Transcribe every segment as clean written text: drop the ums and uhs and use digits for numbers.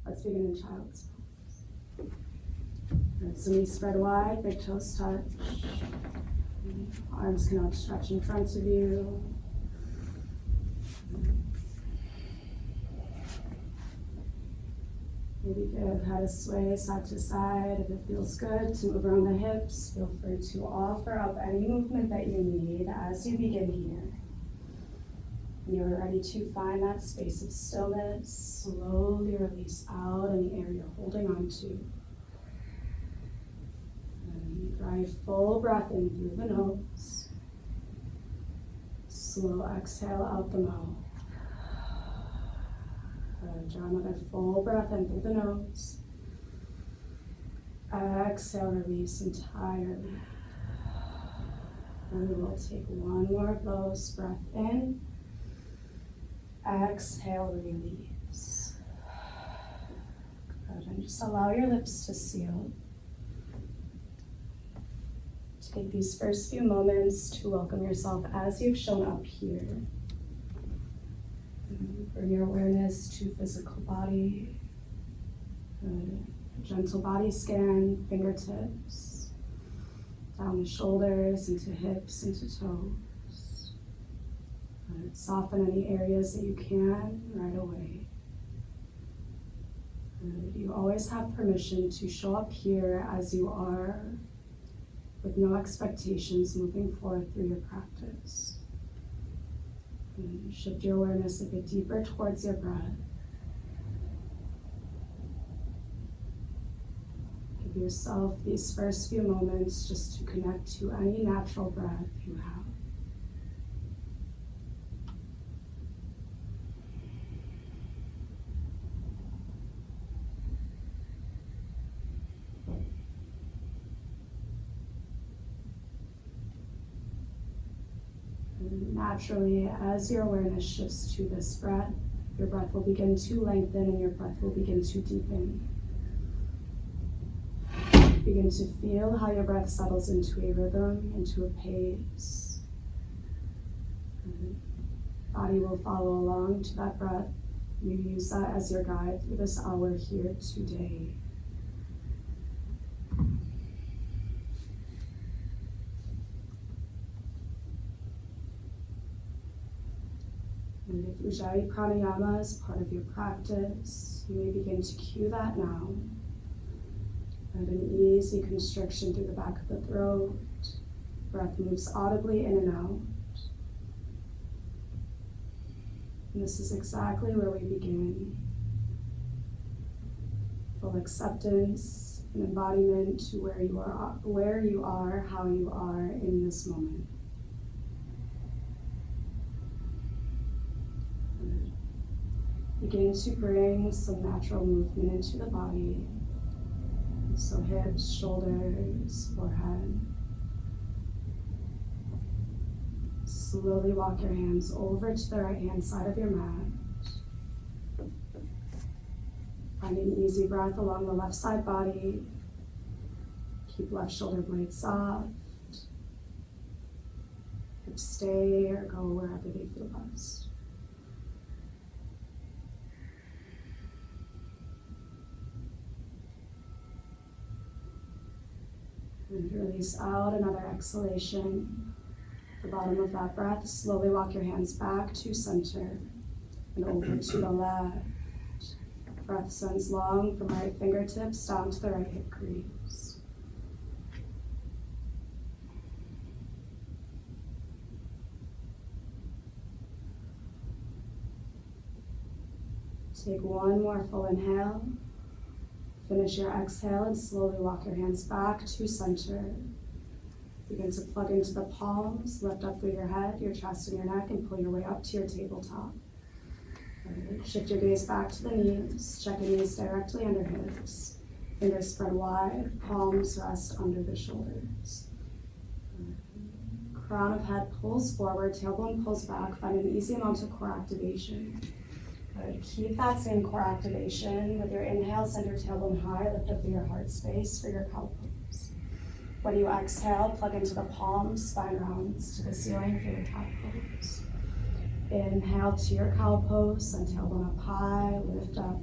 Let's begin in child's pose. Good. So knees spread wide, big toes touch. Arms can outstretch in front of you. Maybe give head a sway side to side. If it feels good to move around the hips, feel free to offer up any movement that you need as you begin here. When you're ready to find that space of stillness, slowly release out any air you're holding on to. And draw a full breath in through the nose. Slow exhale out the mouth. Draw another full breath in through the nose. Exhale, release entirely. And we will take one more of those. Breath in. Exhale, release. Good. And just allow your lips to seal. Take these first few moments to welcome yourself as you've shown up here. Bring your awareness to physical body. Good. Gentle body scan, fingertips, down the shoulders, into hips, into toes. Good. Soften any areas that you can right away. Good. You always have permission to show up here as you are, with no expectations moving forward through your practice. And shift your awareness a bit deeper towards your breath. Give yourself these first few moments just to connect to any natural breath you have. Naturally, as your awareness shifts to this breath, your breath will begin to lengthen and your breath will begin to deepen. Begin to feel how your breath settles into a rhythm, into a pace. Body will follow along to that breath. You use that as your guide through this hour here today. And if Ujjayi Pranayama is part of your practice, you may begin to cue that now. And an easy constriction through the back of the throat. Breath moves audibly in and out. And this is exactly where we begin. Full acceptance and embodiment to where you are, how you are in this moment. Begin to bring some natural movement into the body. So hips, shoulders, forehead. Slowly walk your hands over to the right hand side of your mat. Find an easy breath along the left side body. Keep left shoulder blade soft. Hips stay or go wherever they feel best. And release out another exhalation. The bottom of that breath, slowly walk your hands back to center and over to the left. Breath sends long from right fingertips down to the right hip crease. Take one more full inhale. Finish your exhale and slowly walk your hands back to center. Begin to plug into the palms, lift up through your head, your chest and your neck, and pull your way up to your tabletop. Shift your gaze back to the knees, check your knees directly under hips. Fingers spread wide, palms rest under the shoulders. Crown of head pulls forward, tailbone pulls back, find an easy amount of core activation. Keep that same core activation. With your inhale, send your tailbone high, lift up through your heart space for your cow pose. When you exhale, plug into the palms, spine rounds to the ceiling for your cat pose. Inhale to your cow pose, send tailbone up high, lift up.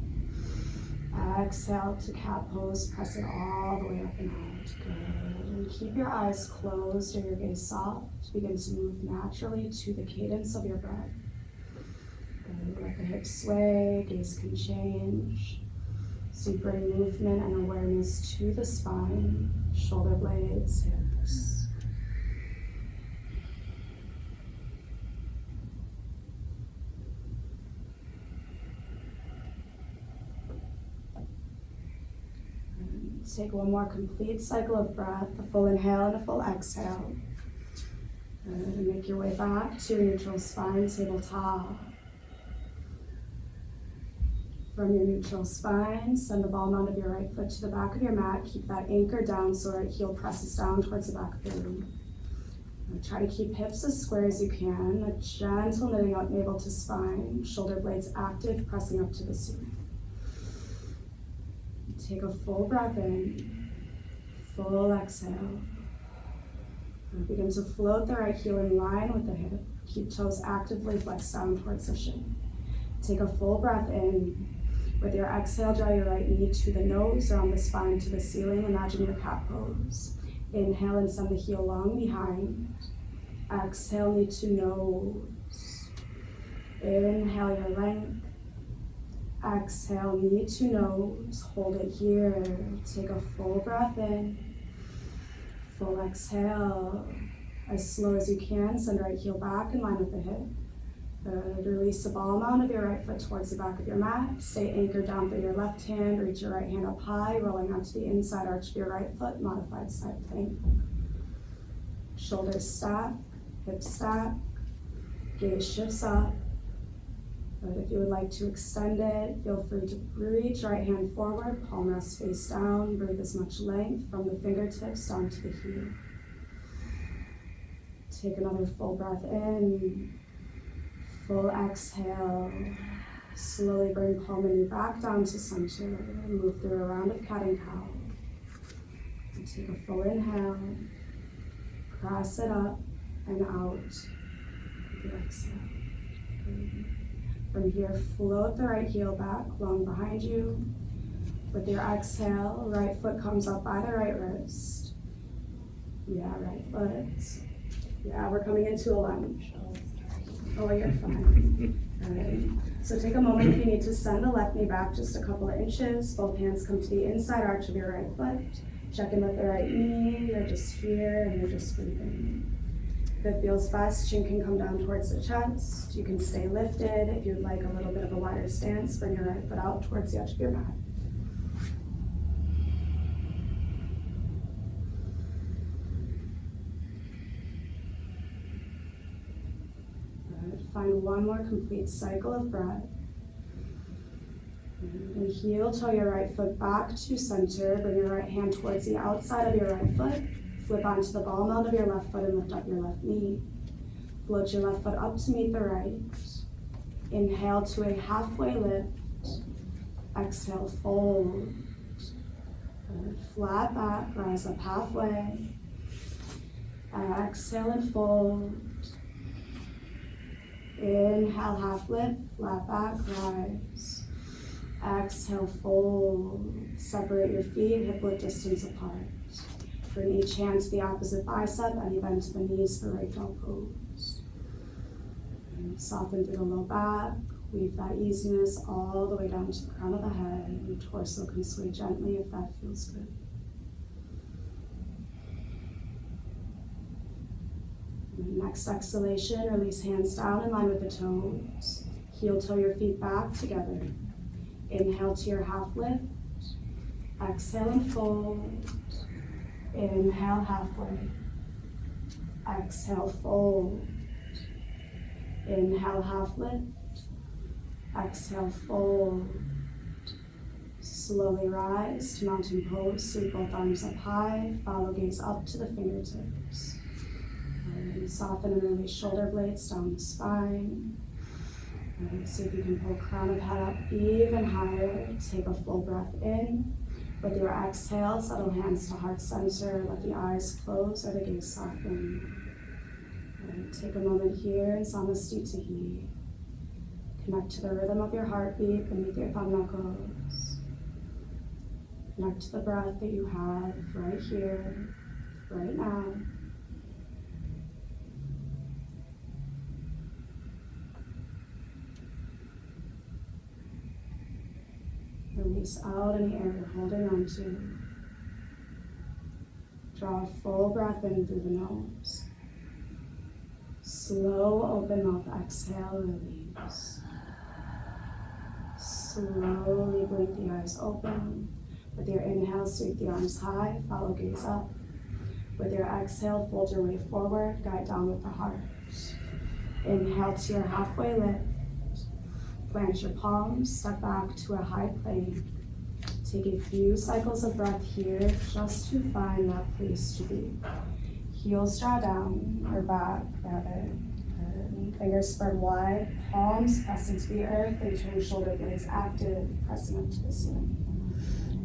exhale to cat pose, press it all the way up and out. Good. And keep your eyes closed or your gaze soft. Begin to move naturally to the cadence of your breath. Good. Let the hips sway, gaze can change. So you bring movement and awareness to the spine, shoulder blades, hips. Take one more complete cycle of breath, a full inhale and a full exhale. And make your way back to neutral spine, tabletop. From your neutral spine, send the ball mound of your right foot to the back of your mat. Keep that anchor down so right heel presses down towards the back of the room. Try to keep hips as square as you can, a gentle knitting up navel to spine, shoulder blades active, pressing up to the ceiling. Take a full breath in, full exhale. And begin to float the right heel in line with the hip. Keep toes actively flexed down towards the shin. Take a full breath in. With your exhale, draw your right knee to the nose or on the spine to the ceiling. Imagine your cat pose. Inhale and send the heel long behind. Exhale, knee to nose. Inhale your length. Exhale, knee to nose. Hold it here. Take a full breath in. Full exhale. As slow as you can, send right heel back in line with the hip. Good. Release the ball mound of your right foot towards the back of your mat. Stay anchored down through your left hand. Reach your right hand up high, rolling onto the inside arch of your right foot. Modified side plank. Shoulders stack, hips stack. Gaze shifts up. But if you would like to extend it, feel free to reach right hand forward, palm rest face down. Breathe as much length from the fingertips down to the heel. Take another full breath in. Full exhale. Slowly bring palm and knee back down to center. Move through a round of cat and cow. And take a full inhale. Press it up and out. With your exhale. From here, float the right heel back, long behind you. With your exhale, right foot comes up by the right wrist. Yeah, right foot. Yeah, we're coming into a lunge. Oh, you're fine. All right. So take a moment if you need to send the left knee back just a couple of inches. Both hands come to the inside arch of your right foot. Check in with the right knee. You're just here and you're just breathing. If it feels best, chin can come down towards the chest. You can stay lifted. If you'd like a little bit of a wider stance, bring your right foot out towards the edge of your mat. Good. Find one more complete cycle of breath. And heel toe your right foot back to center. Bring your right hand towards the outside of your right foot. Flip onto the ball mound of your left foot and lift up your left knee. Float your left foot up to meet the right. Inhale to a halfway lift. Exhale, fold. Good. Flat back, rise up halfway. Exhale and fold. Inhale, half lift, flat back, rise. Exhale, fold. Separate your feet, hip width distance apart. Bring each hand to the opposite bicep and bend to the knees for right dog pose. And soften through the low back. Weave that easiness all the way down to the crown of the head. And torso can sway gently if that feels good. And next exhalation, release hands down in line with the toes. Heel toe your feet back together. Inhale to your half lift. Exhale and fold. Inhale halfway. Exhale, fold. Inhale, half lift. Exhale, fold. Slowly rise to mountain pose. Sweep both arms up high. Follow gaze up to the fingertips. And soften and release shoulder blades down the spine. And see if you can pull crown of head up even higher. Take a full breath in. With your exhale, settle hands to heart center. Let the eyes close or the gaze soften. And take a moment here in Samasthiti. Connect to the rhythm of your heartbeat beneath your thumb knuckles. Connect to the breath that you have right here, right now. Release out any air you're holding on to. Draw a full breath in through the nose. Slow open mouth exhale, release. Slowly blink the eyes open. With your inhale, sweep the arms high, follow gaze up. With your exhale, fold your way forward, guide down with the heart. Inhale to your halfway lift. Plant your palms, step back to a high plank. Take a few cycles of breath here just to find that place to be. Heels draw down, or back rather. Fingers spread wide, palms press into the earth, and turn shoulder blades active, pressing up to the ceiling.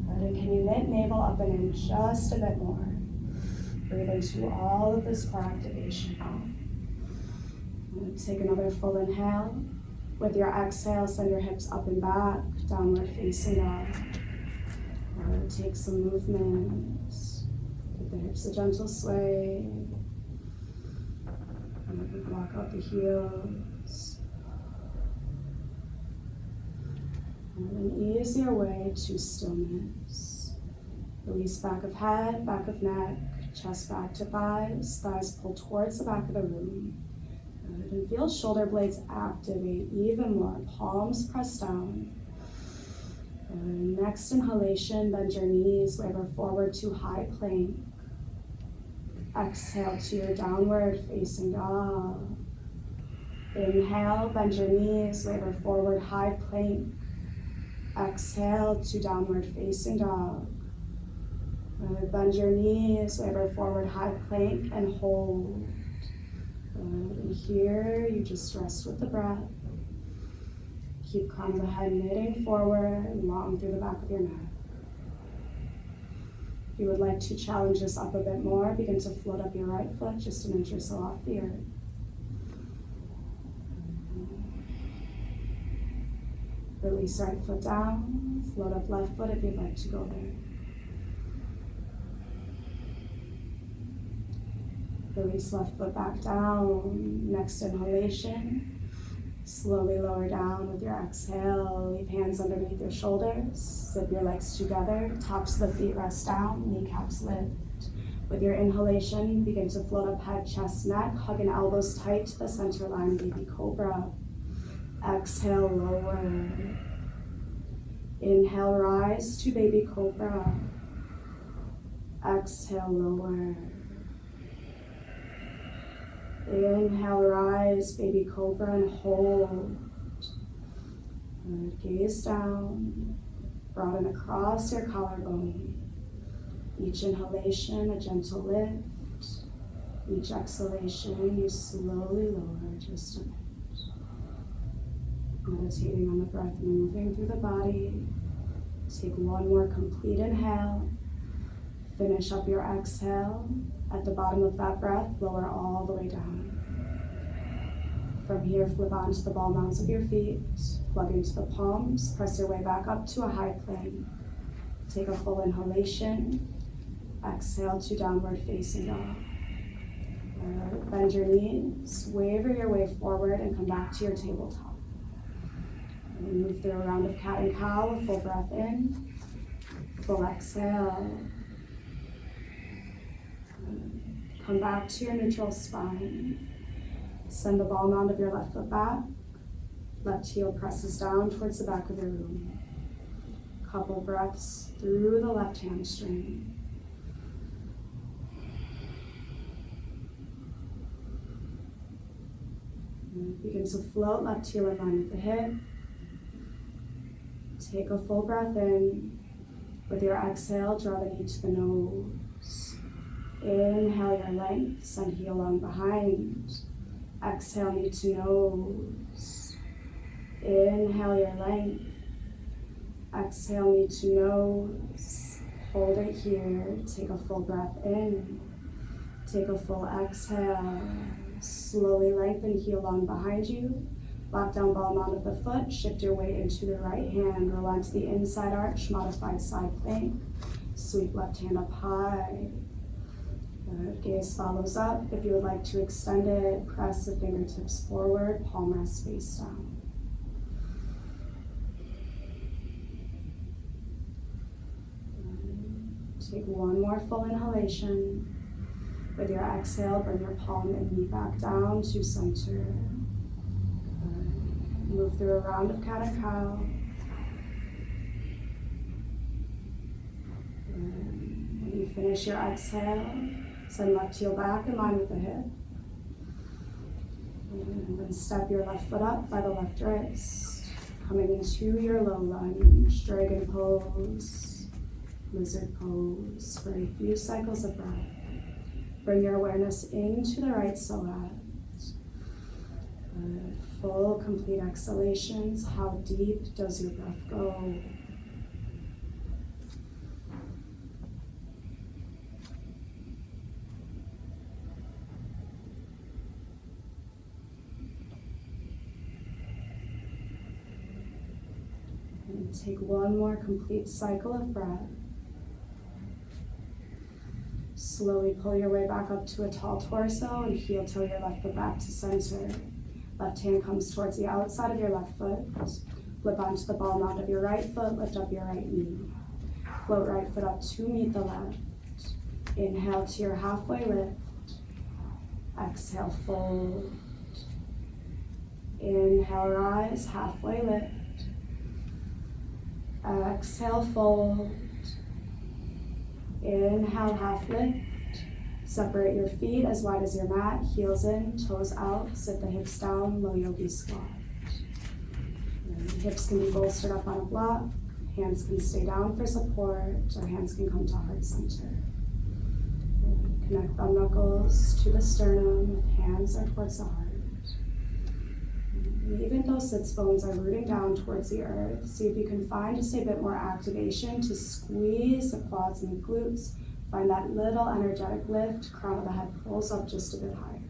Good, and can you knit navel up and in just a bit more? Breathe into all of this core activation. Take another full inhale. With your exhale, send your hips up and back, downward facing dog. Take some movement. Give the hips a gentle sway. Block out the heels. And then ease your way to stillness. Release back of head, back of neck, chest back to thighs. Thighs pull towards the back of the room. Good. And feel shoulder blades activate even more. Palms press down. Good. Next inhalation, bend your knees, waver forward to high plank. Exhale to your downward facing dog. Inhale, bend your knees, waver forward, high plank. Exhale to downward facing dog. Bend your knees, waver forward, high plank, and hold. And here you just rest with the breath. Keep crown of the head knitting forward, long through the back of your neck. If you would like to challenge this up a bit more, begin to float up your right foot just an inch or so off the earth. Release right foot down, float up left foot if you'd like to go there. Release left foot back down. Next inhalation. Slowly lower down with your exhale. Leave hands underneath your shoulders. Zip your legs together. Tops of the feet rest down. Kneecaps lift. With your inhalation, begin to float up head, chest, neck. Hugging elbows tight to the center line, baby cobra. Exhale, lower. Inhale, rise to baby cobra. Exhale, lower. Inhale, rise, baby cobra, and hold. Good. Gaze down. Broaden across your collarbone. Each inhalation, a gentle lift. Each exhalation, you slowly lower just a bit. Meditating on the breath moving through the body. Take one more complete inhale. Finish up your exhale. At the bottom of that breath, lower all the way down. From here, flip onto the ball mounds of your feet. Plug into the palms. Press your way back up to a high plank. Take a full inhalation. Exhale to downward facing dog. Bend your knees. Waver your way forward and come back to your tabletop. And move through a round of cat and cow. A full breath in. Full exhale. Come back to your neutral spine. Send the ball mound of your left foot back. Left heel presses down towards the back of your room. Couple breaths through the left hamstring. Begin to float, left heel in line with the hip. Take a full breath in. With your exhale, draw the knee to the nose. Inhale your length, send heel long behind. Exhale, knee to nose. Inhale your length. Exhale, knee to nose. Hold it here. Take a full breath in. Take a full exhale. Slowly lengthen heel long behind you. Lock down ball mount of the foot, shift your weight into the right hand, roll onto the inside arch, modified side plank. Sweep left hand up high. Good. Gaze follows up. If you would like to extend it, press the fingertips forward, palm rests face down. Take one more full inhalation. With your exhale, bring your palm and knee back down to center. Move through a round of cat and cow. When you finish your exhale, send left heel back in line with the hip. And then step your left foot up by the left wrist. Coming into your low lunge, dragon pose, lizard pose for a few cycles of breath. Bring your awareness into the right silhouette. Good. Full, complete exhalations. How deep does your breath go? And take one more complete cycle of breath. Slowly pull your way back up to a tall torso and heel toe your left foot back to center. Left hand comes towards the outside of your left foot. Flip onto the ball mount of your right foot, lift up your right knee. Float right foot up to meet the left. Inhale to your halfway lift. Exhale, fold. Inhale, rise, halfway lift. Exhale, fold. Inhale, half lift. Separate your feet as wide as your mat, heels in, toes out, sit the hips down, low yogi squat. And hips can be bolstered up on a block, hands can stay down for support, or hands can come to heart center. And connect thumb knuckles to the sternum, hands are towards the heart. And even though sits bones are rooting down towards the earth, see if you can find just a bit more activation to squeeze the quads and the glutes. Find that little energetic lift, crown of the head pulls up just a bit higher.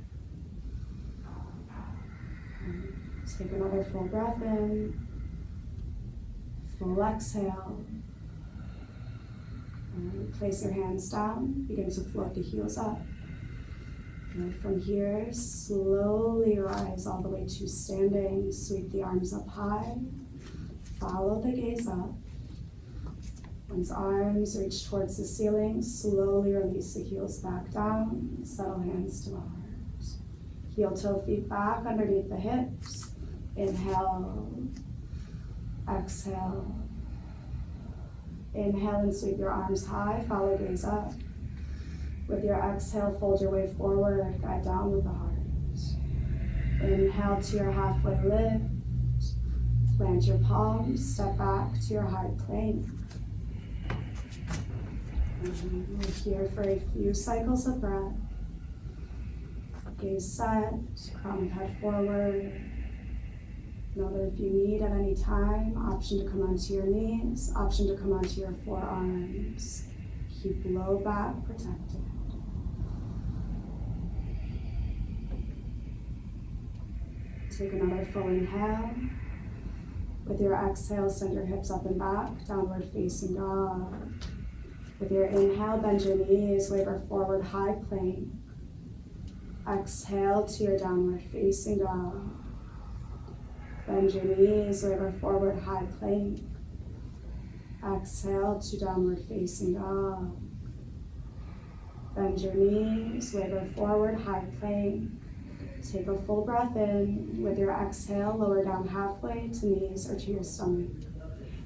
Take another full breath in, full exhale. And place your hands down, begin to float the heels up. And from here, slowly rise all the way to standing, sweep the arms up high, follow the gaze up. Once arms reach towards the ceiling, slowly release the heels back down, settle hands to the heart. Heel toe feet back underneath the hips. Inhale, exhale. Inhale and sweep your arms high, follow gaze up. With your exhale, fold your way forward, guide down with the heart. Inhale to your halfway lift. Plant your palms, step back to your high plank. We're here for a few cycles of breath. Gaze set, crown of head forward. Know that if you need at any time, option to come onto your knees, option to come onto your forearms. Keep low back protected. Take another full inhale. With your exhale, send your hips up and back, downward facing dog. With your inhale, bend your knees, waver forward, high plank. Exhale to your downward facing dog. Bend your knees, waver forward, high plank. Exhale to downward facing dog. Bend your knees, waver forward, high plank. Take a full breath in. With your exhale, lower down halfway to knees or to your stomach.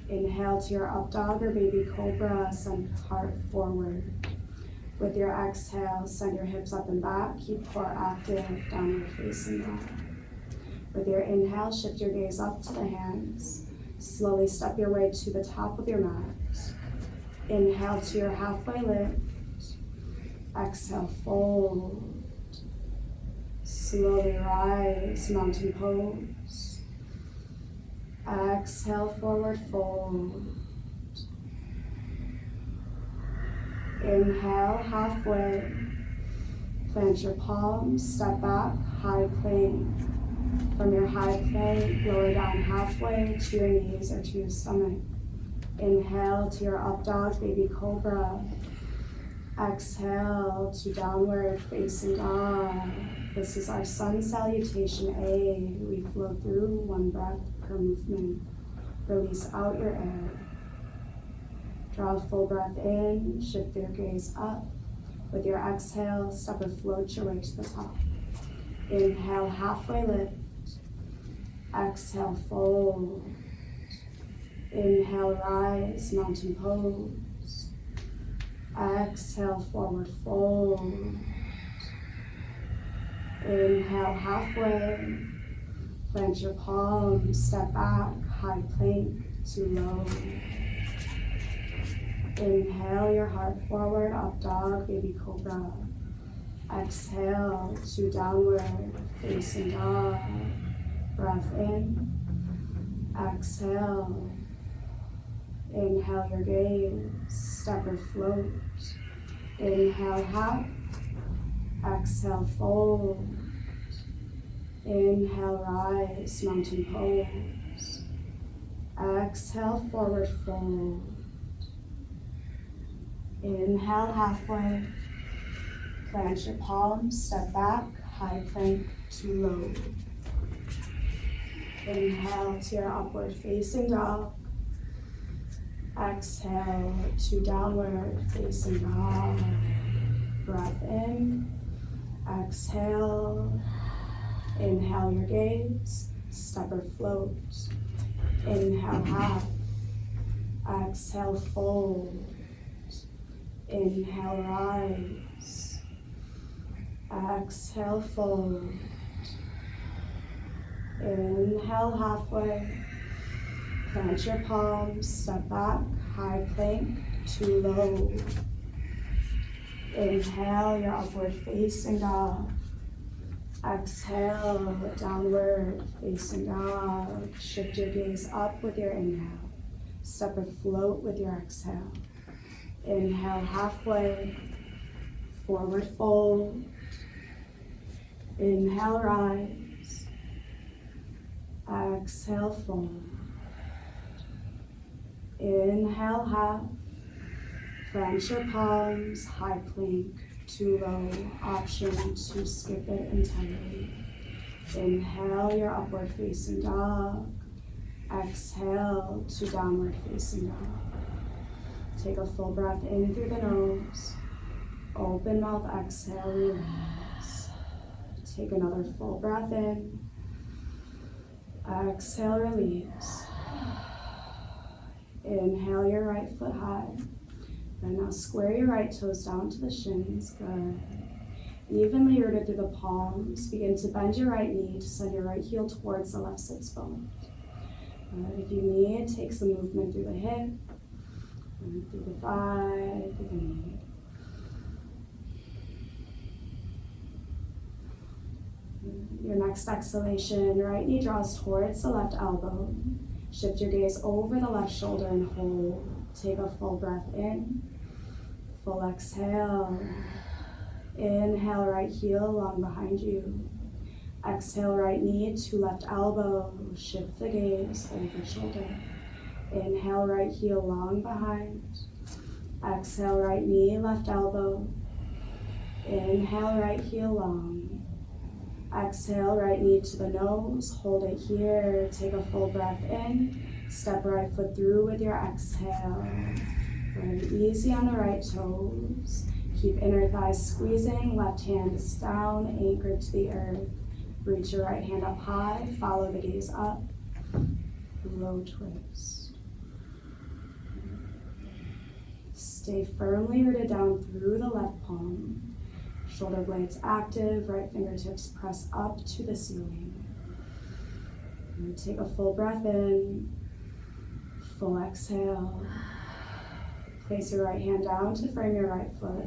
Inhale to your up dog or baby cobra, send heart forward. With your exhale, send your hips up and back, keep core active, downward facing dog. With your inhale, shift your gaze up to the hands. Slowly step your way to the top of your mat. Inhale to your halfway lift. Exhale, fold. Slowly rise, mountain pose. Exhale, forward fold. Inhale, halfway. Plant your palms, step back, high plank. From your high plank, lower down halfway to your knees or to your stomach. Inhale to your up dog, baby cobra. Exhale to downward facing dog. This is our sun salutation A. We flow through 1 breath per movement. Release out your air. Draw a full breath in, shift your gaze up. With your exhale, step or float your way to the top. Inhale, halfway lift. Exhale, fold. Inhale, rise, mountain pose. Exhale, forward fold. Inhale, halfway. Plant your palms, step back, high plank to low. Inhale your heart forward, up dog, baby cobra. Exhale to downward facing dog. Breath in. Exhale. Inhale your gaze, step or float. Inhale half. Exhale fold. Inhale rise, mountain pose. Exhale forward fold. Inhale halfway. Plant your palms, step back, high plank to low. Inhale to your upward facing dog. Exhale to downward facing dog. Breath in. Exhale. Inhale your gaze, step or float. Inhale half. Exhale fold. Inhale rise. Exhale fold. Inhale halfway. Plant your palms, step back, high plank to low. Inhale your upward facing dog. Exhale, downward facing dog. Shift your gaze up with your inhale. Step or float with your exhale. Inhale halfway, forward fold. Inhale rise. Exhale fold. Inhale half. Plant your palms, high plank to low. Option to skip it entirely. Inhale your upward facing dog. Exhale to downward facing dog. Take a full breath in through the nose. Open mouth, exhale, release. Take another full breath in. Exhale, release. Inhale your right foot high. And now square your right toes down to the shins. Good. Evenly rooted through the palms. Begin to bend your right knee to send your right heel towards the left sits bone. If you need, take some movement through the hip, and through the thigh, through the knee. Your next exhalation, your right knee draws towards the left elbow. Shift your gaze over the left shoulder and hold. Take a full breath in. Full exhale. Inhale, right heel long behind you. Exhale, right knee to left elbow. Shift the gaze over shoulder. Inhale, right heel long behind. Exhale, right knee, left elbow. Inhale, right heel long. Exhale, right knee to the nose. Hold it here. Take a full breath in. Step right foot through with your exhale. Very easy on the right toes. Keep inner thighs squeezing. Left hand is down, anchored to the earth. Reach your right hand up high. Follow the gaze up. Low twist. Stay firmly rooted down through the left palm. Shoulder blades active, right fingertips press up to the ceiling. And take a full breath in, full exhale. Place your right hand down to frame your right foot.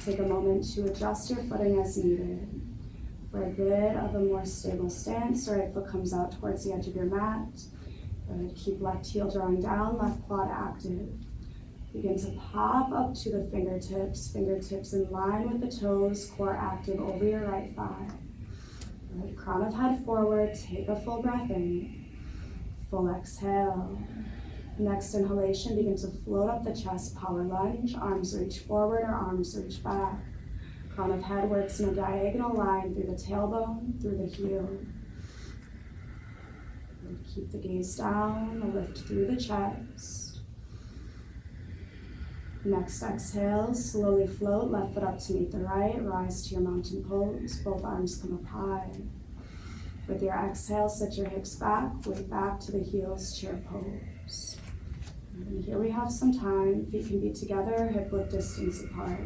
Take a moment to adjust your footing as needed. For a bit of a more stable stance, right foot comes out towards the edge of your mat. Good. Keep left heel drawing down, left quad active. Begin to pop up to the fingertips in line with the toes, core active over your right thigh. Good. Crown of head forward, take a full breath in. Full exhale. Next inhalation, begin to float up the chest, power lunge, arms reach forward or arms reach back. Crown of head works in a diagonal line through the tailbone, through the heel. And keep the gaze down, lift through the chest. Next exhale, slowly float, left foot up to meet the right, rise to your mountain pose, both arms come up high. With your exhale, sit your hips back, weight back to the heels, chair pose. And here we have some time, feet can be together, hip width distance apart.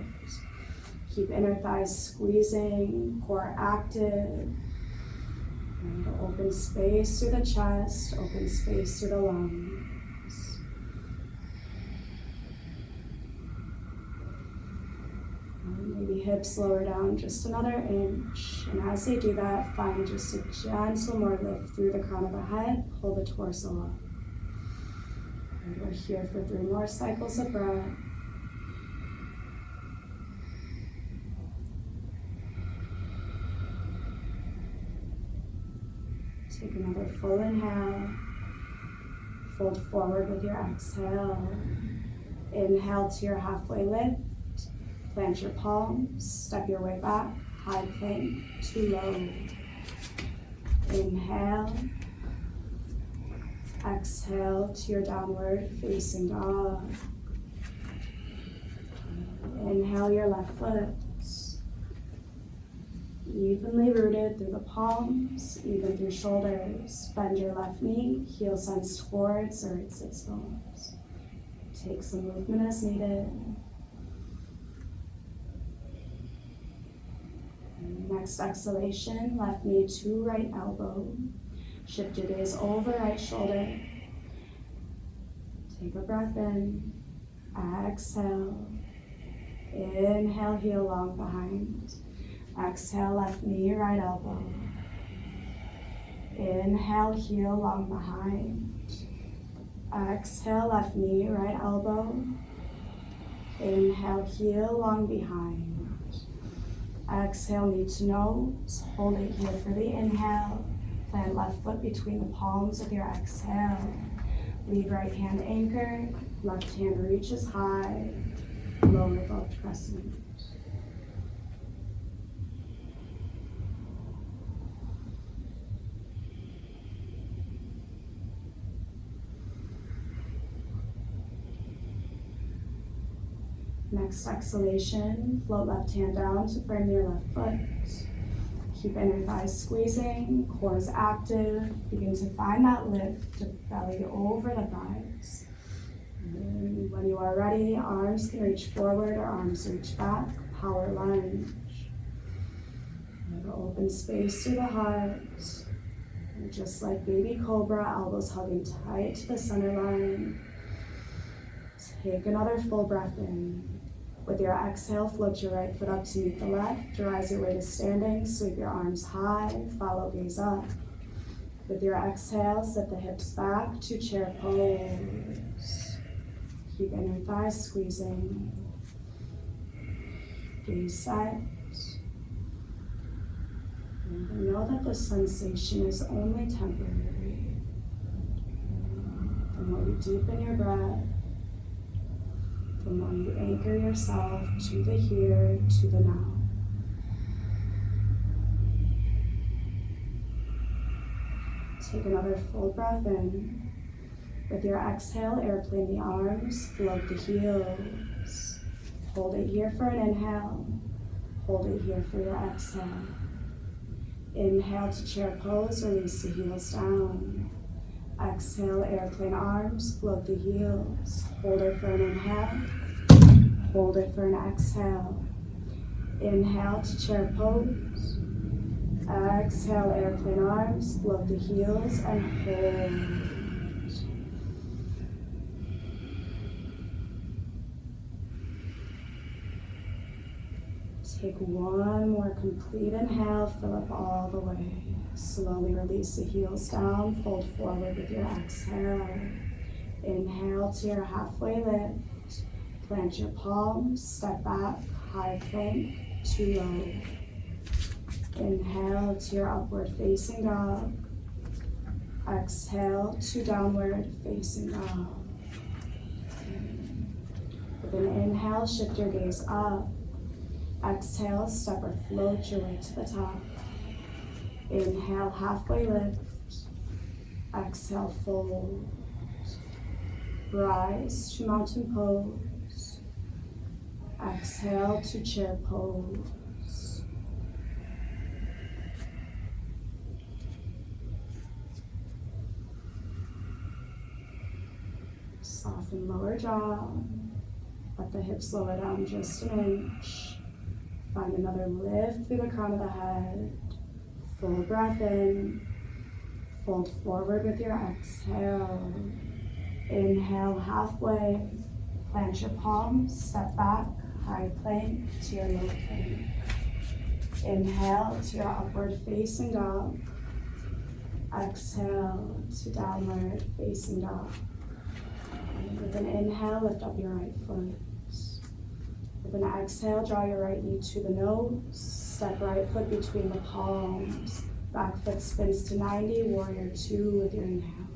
Keep inner thighs squeezing, core active. And open space through the chest, open space through the lungs. And maybe hips lower down just another inch. And as they do that, find just a gentle more lift through the crown of the head, pull the torso up. And we're here for 3 more cycles of breath. Take another full inhale. Fold forward with your exhale. Inhale to your halfway lift. Plant your palms. Step your way back. High plank to low. Inhale. Exhale to your downward facing dog. Inhale your left foot. Evenly rooted through the palms, even through shoulders. Bend your left knee, heel sends towards or it sits bones. Take some movement as needed. Next exhalation, left knee to right elbow. Shift your gaze over right shoulder. Take a breath in. Exhale. Inhale, heel long behind. Exhale, left knee, right elbow. Inhale, heel long behind. Exhale, left knee, right elbow. Inhale, heel long behind. Exhale, knee to nose. Hold it here for the inhale. Plant left foot between the palms with your exhale. Leave right hand anchored. Left hand reaches high. Lower both crescent. Next exhalation, float left hand down to frame your left foot. Keep inner thighs squeezing, core is active. Begin to find that lift to belly over the thighs. And when you are ready, arms can reach forward or arms reach back, power lunge. And open space through the heart. And just like baby cobra, elbows hugging tight to the center line. Take another full breath in. With your exhale, float your right foot up to meet the left. Rise your way to standing, sweep your arms high, follow gaze up. With your exhale, set the hips back to chair pose. Keep inner thighs squeezing. Gaze set. And know that the sensation is only temporary. The more you deepen your breath, the more you anchor yourself to the here, to the now. Take another full breath in. With your exhale, airplane the arms, float the heels. Hold it here for an inhale. Hold it here for your exhale. Inhale to chair pose, release the heels down. Exhale, airplane arms, float the heels. Hold it for an inhale. Hold it for an exhale. Inhale to chair pose. Exhale, airplane arms, float the heels and hold. Take one more complete inhale, fill up all the way. Slowly release the heels down, fold forward with your exhale. Inhale to your halfway lift. Plant your palms, step back, high plank to low. Inhale to your upward facing dog. Exhale to downward facing dog. With an inhale, shift your gaze up. Exhale, step or float your way to the top. Inhale, halfway lift. Exhale, fold. Rise to mountain pose. Exhale to chair pose. Soften lower jaw. Let the hips lower down just an inch. Find another lift through the crown of the head. Full breath in. Fold forward with your exhale. Inhale halfway. Plant your palms. Step back. High plank to your low plank. Inhale to your upward facing dog. Exhale to downward facing dog. With an inhale, lift up your right foot. With an exhale, draw your right knee to the nose. Step right foot between the palms. Back foot spins to 90, warrior two with your inhale.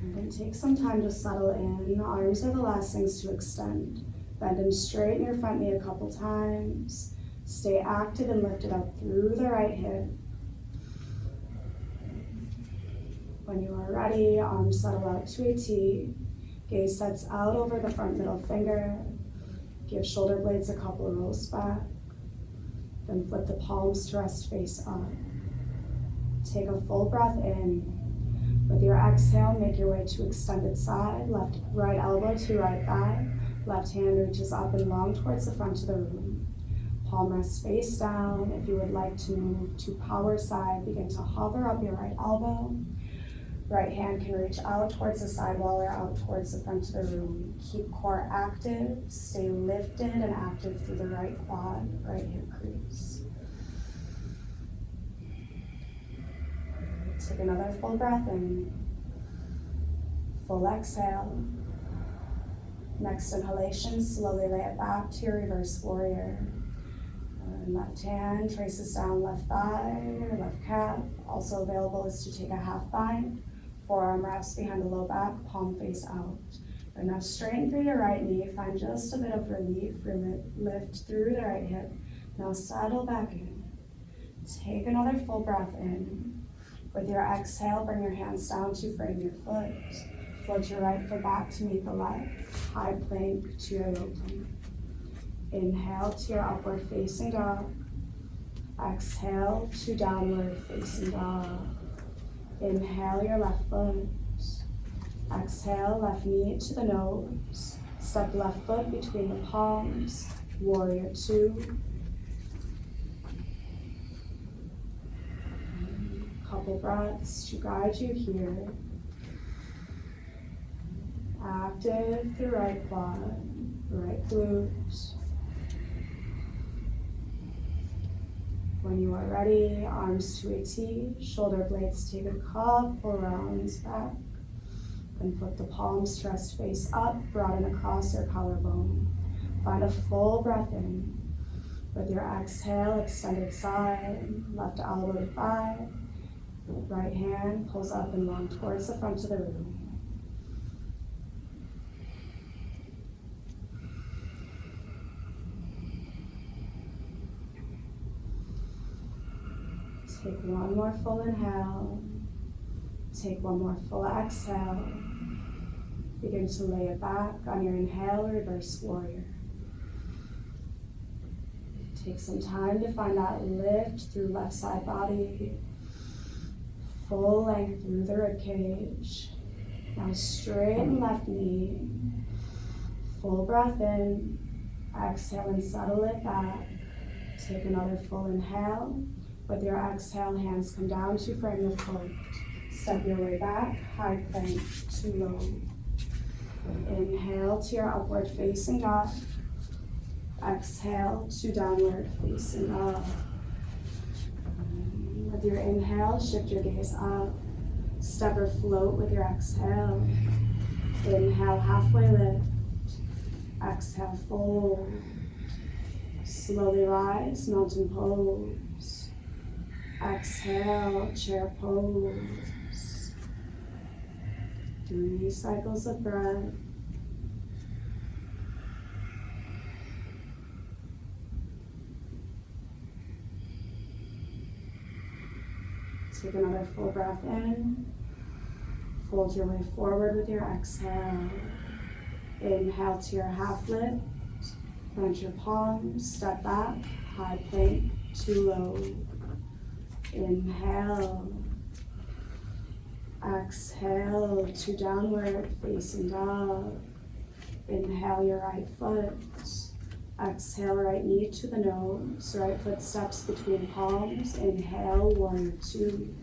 And then take some time to settle in. Arms are the last things to extend. Bend and straighten your front knee a couple times. Stay active and lift it up through the right hip. When you are ready, arms settle out to a T. Gaze sets out over the front middle finger. Give shoulder blades a couple of rolls back. Then flip the palms to rest face up. Take a full breath in. With your exhale, make your way to extended side. Right elbow to right thigh. Left hand reaches up and long towards the front of the room. Palm rests face down. If you would like to move to power side, begin to hover up your right elbow. Right hand can reach out towards the side wall or out towards the front of the room. Keep core active, stay lifted and active through the right quad, right hip crease. Take another full breath in. Full exhale. Next inhalation, slowly lay it back to your reverse warrior. Left hand traces down left thigh or left calf. Also available is to take a half bind. Forearm rests behind the low back, palm face out. And now straighten through your right knee. Find just a bit of relief. Lift through the right hip. Now settle back in. Take another full breath in. With your exhale, bring your hands down to frame your foot. Float your right foot back to meet the left. High plank to your low plank. Inhale to your upward facing dog. Exhale to downward facing dog. Inhale your left foot. Exhale, left knee to the nose. Step left foot between the palms. Warrior two. Couple breaths to guide you here. Active through right quad, right glute. When you are ready, arms to a T, shoulder blades take a couple rounds back. Then flip the palms to rest face up, broaden across your collarbone. Find a full breath in. With your exhale, extended side, left elbow to thigh. Right hand pulls up and long towards the front of the room. Take one more full inhale. Take one more full exhale. Begin to lay it back on your inhale, reverse warrior. Take some time to find that lift through left side body. Full length through the rib cage. Now straighten left knee. Full breath in. Exhale and settle it back. Take another full inhale. With your exhale, hands come down to frame the foot. Step your way back, high plank to low. Inhale to your upward facing dog. Exhale to downward facing dog. With your inhale, shift your gaze up. Step or float with your exhale. Inhale, halfway lift. Exhale, fold. Slowly rise, mountain pose. Exhale, chair pose. 3 cycles of breath. Take another full breath in. Fold your way forward with your exhale. Inhale to your half lift. Plant your palms, step back, high plank to low. Inhale. Exhale to downward facing dog. Inhale your right foot. Exhale right knee to the nose. Right foot steps between palms. Inhale, warrior 2.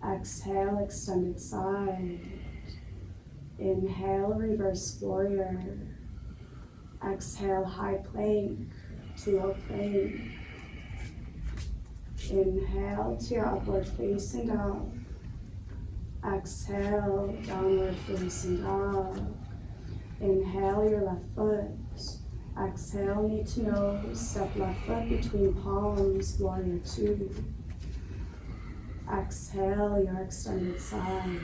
Exhale, extended side. Inhale, reverse warrior. Exhale, high plank to low plank. Inhale to your upward facing dog. Exhale, downward facing dog. Inhale your left foot. Exhale, knee to nose. Step left foot between palms, warrior 2. Exhale your extended side.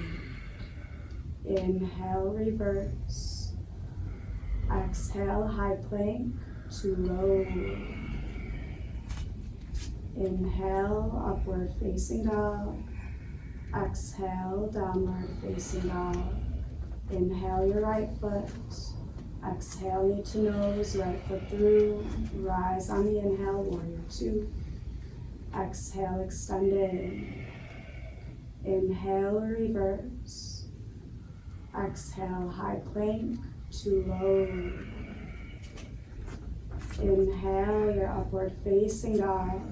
Inhale, reverse. Exhale, high plank to low. Inhale, upward facing dog. Exhale, downward facing dog. Inhale your right foot. Exhale, knee to nose, right foot through. Rise on the inhale, warrior 2. Exhale, extended. Inhale, reverse. Exhale, high plank to low. Inhale, your upward facing dog.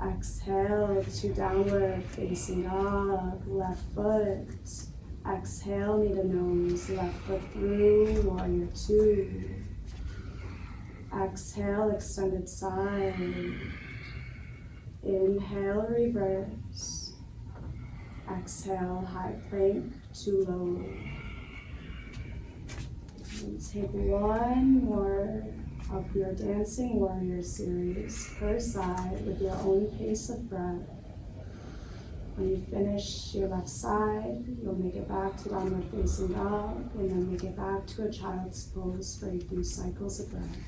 Exhale to downward facing dog. Left foot. Exhale, knee to nose. Left foot through, warrior 2. Exhale, extended side. Inhale, reverse. Exhale, high plank to low. And take one more of your dancing warrior series per side with your own pace of breath. When you finish your left side, you'll make it back to downward facing dog and then make it back to a child's pose for a few cycles of breath.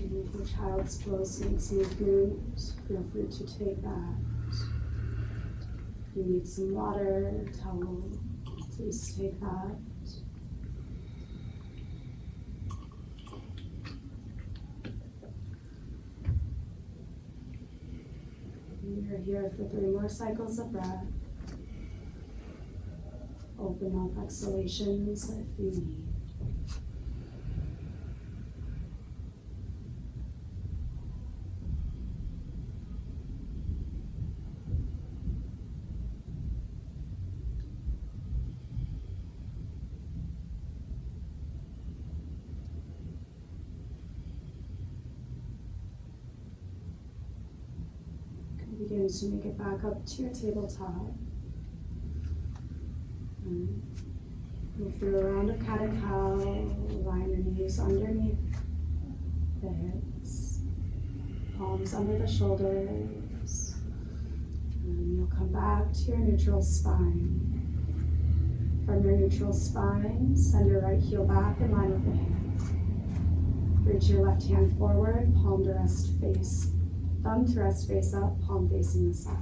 If your child's pose needs movement, feel free to take that. If you need some water, towel, please take that. You're here for 3 more cycles of breath. Open up exhalations if you need. Begin to make it back up to your tabletop. Move through a round of cat and cow. Line your knees underneath the hips. Palms under the shoulders. And you'll come back to your neutral spine. From your neutral spine, send your right heel back in line with the hip. Reach your left hand forward, palm to rest face. Thumb to rest face up, palm facing the side.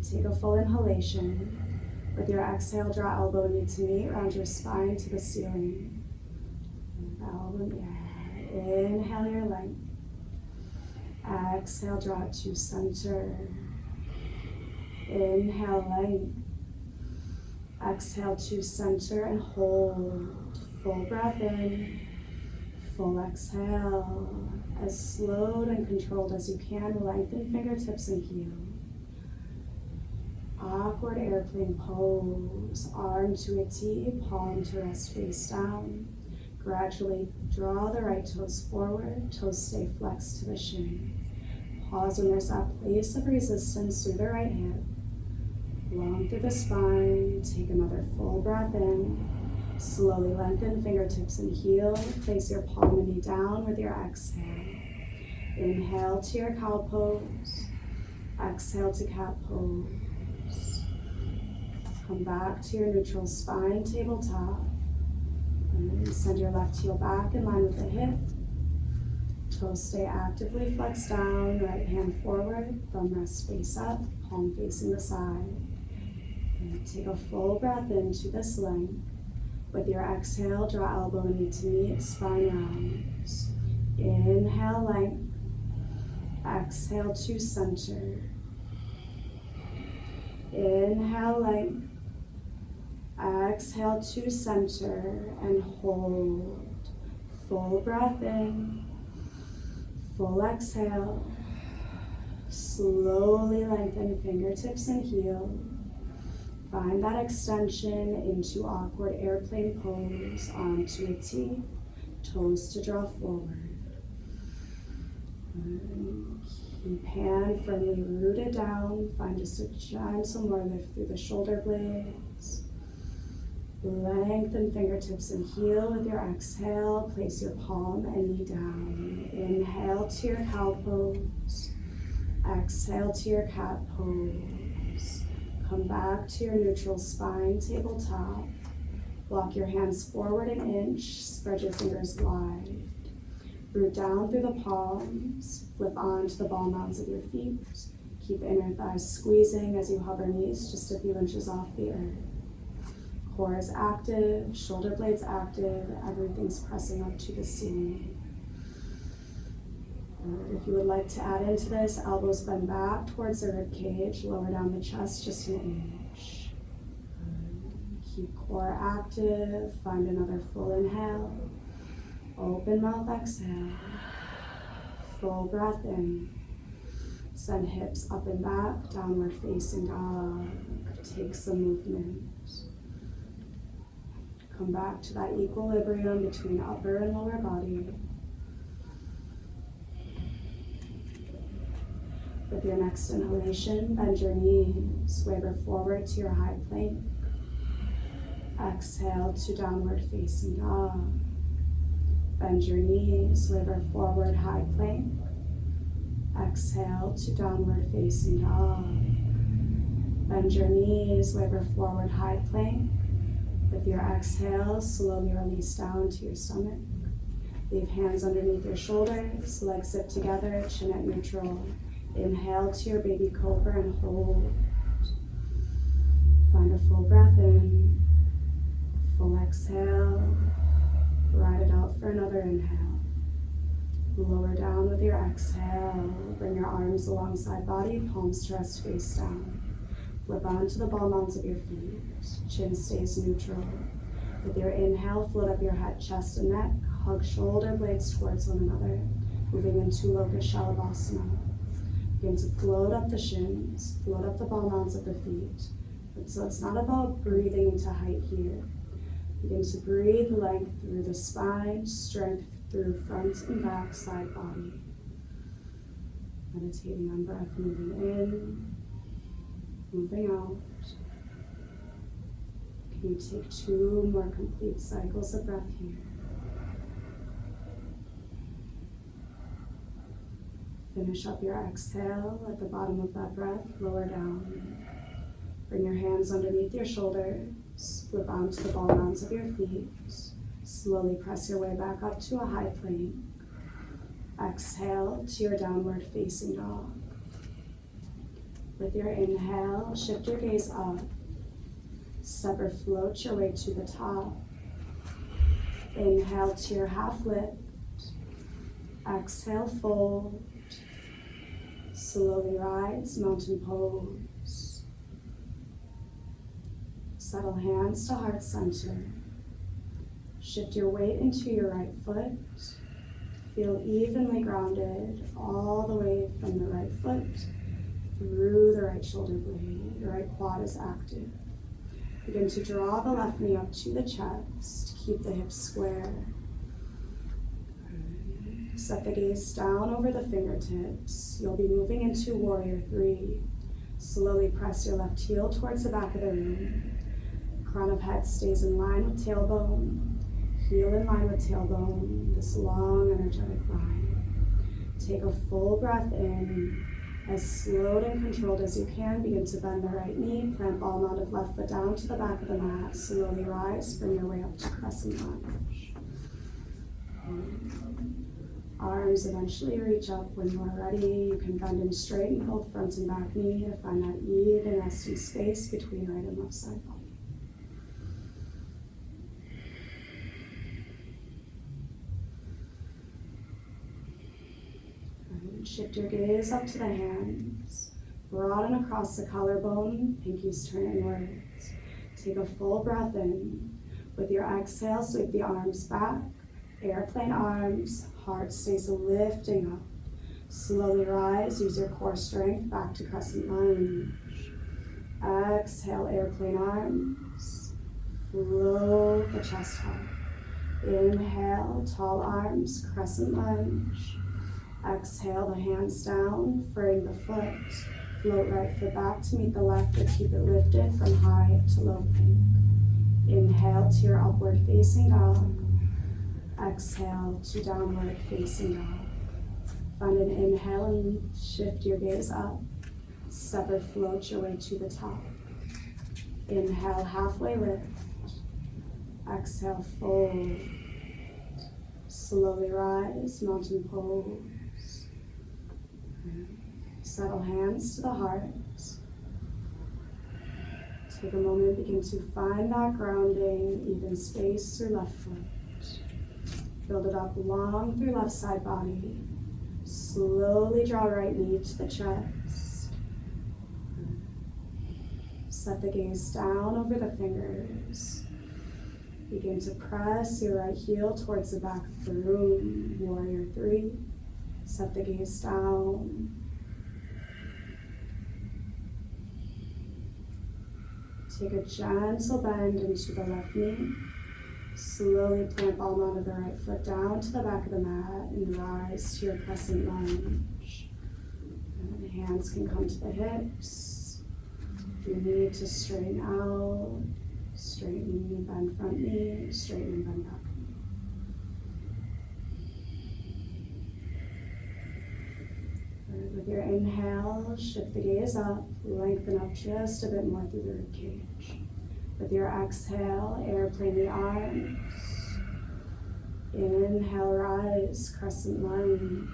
Take a full inhalation. With your exhale, draw elbow knee to knee, round your spine to the ceiling. Elbow in the air. Inhale your length. Exhale, draw it to center. Inhale, length. Exhale to center and hold. Full breath in. Full exhale. As slowed and controlled as you can, lengthen fingertips and heel. Awkward airplane pose. Arm to a T, palm to rest face down. Gradually draw the right toes forward, toes stay flexed to the shin. Pause when there's that place of resistance through the right hip. Long through the spine, take another full breath in. Slowly lengthen fingertips and heel. Place your palm and knee down with your exhale. Inhale to your cow pose. Exhale to cat pose. Come back to your neutral spine, tabletop. And send your left heel back in line with the hip. Toes stay actively flexed down, right hand forward, thumb rests face up, palm facing the side. And take a full breath into this length. With your exhale, draw elbow and knee to meet, spine rounds. Inhale, length. Exhale to center. Inhale, length. Exhale to center and hold. Full breath in. Full exhale. Slowly lengthen fingertips and heel. Find that extension into awkward airplane pose. Arm to a T, toes to draw forward. And keep hand firmly rooted down. Find just a gentle more lift through the shoulder blades. Lengthen fingertips and heel with your exhale. Place your palm and knee down. Inhale to your cow pose. Exhale to your cat pose. Come back to your neutral spine, tabletop. Walk your hands forward an inch. Spread your fingers wide. Root down through the palms. Flip onto the ball mounds of your feet. Keep inner thighs squeezing as you hover knees just a few inches off the earth. Core is active, shoulder blades active, everything's pressing up to the ceiling. If you would like to add into this, elbows bend back towards the rib cage, lower down the chest just an inch. Keep core active, find another full inhale. Open mouth, exhale. Full breath in. Send hips up and back, downward facing dog. Take some movement. Come back to that equilibrium between upper and lower body. With your next inhalation, bend your knees, waver forward to your high plank. Exhale to downward facing dog. Bend your knees, waver forward, high plank. Exhale to downward facing dog. Bend your knees, waver forward, high plank. With your exhale, slowly release down to your stomach. Leave hands underneath your shoulders, legs zip together, chin at neutral. Inhale to your baby cobra and hold. Find a full breath in, full exhale. Ride it out for another inhale. Lower down with your exhale. Bring your arms alongside body, palms to rest face down. Flip onto the ball mounds of your feet. Chin stays neutral. With your inhale, float up your head, chest, and neck. Hug shoulder blades towards one another. Moving into Locust Shalabhasana. Begin to float up the shins, float up the ball mounds of the feet. So it's not about breathing into height here. Begin to breathe length through the spine, strength through front and back, side body. Meditating on breath, moving in, moving out. Can you take 2 more complete cycles of breath here? Finish up your exhale at the bottom of that breath, lower down. Bring your hands underneath your shoulders, flip onto the ball mounds of your feet. Slowly press your way back up to a high plank. Exhale to your downward facing dog. With your inhale, shift your gaze up. Step or float your way to the top. Inhale to your half lift. Exhale, fold. Slowly rise, mountain pose. Settle hands to heart center. Shift your weight into your right foot. Feel evenly grounded all the way from the right foot through the right shoulder blade. The right quad is active. Begin to draw the left knee up to the chest. Keep the hips square. Set the gaze down over the fingertips. You'll be moving into warrior three. Slowly press your left heel towards the back of the room. Crown of head stays in line with tailbone. Heel in line with tailbone. This long, energetic line. Take a full breath in. As slowed and controlled as you can, begin to bend the right knee. Plant ball mound of left foot down to the back of the mat. Slowly rise. Bring your way up to crescent lunge. Arms eventually reach up. When you are ready, you can bend and straighten both front and back knee to find that even resting space between right and left side body. Shift your gaze up to the hands. Broaden across the collarbone. Pinkies turn inwards. Take a full breath in. With your exhale, sweep the arms back. Airplane arms. Heart stays lifting up. Slowly rise. Use your core strength back to crescent lunge. Exhale, airplane arms. Float the chest up. Inhale, tall arms, crescent lunge. Exhale, the hands down, frame the foot. Float right foot back to meet the left, but keep it lifted from high to low plank. Inhale to your upward facing dog. Exhale to downward facing dog. Find an inhale and shift your gaze up. Step or float your way to the top. Inhale, halfway lift. Exhale, fold. Slowly rise, mountain pose. Settle hands to the heart. Take a moment, begin to find that grounding, even space through left foot. Build it up long through left side body. Slowly draw right knee to the chest. Set the gaze down over the fingers. Begin to press your right heel towards the back of the room. Warrior three. Set the gaze down. Take a gentle bend into the left knee. Slowly plant ball mound of the right foot down to the back of the mat and rise to your crescent lunge. And the hands can come to the hips. If you need to straighten out, straighten, bend front knee, straighten and bend back knee. With your inhale, shift the gaze up, lengthen up just a bit more through the rib cage. With your exhale, airplane the arms. Inhale, rise, crescent lunge.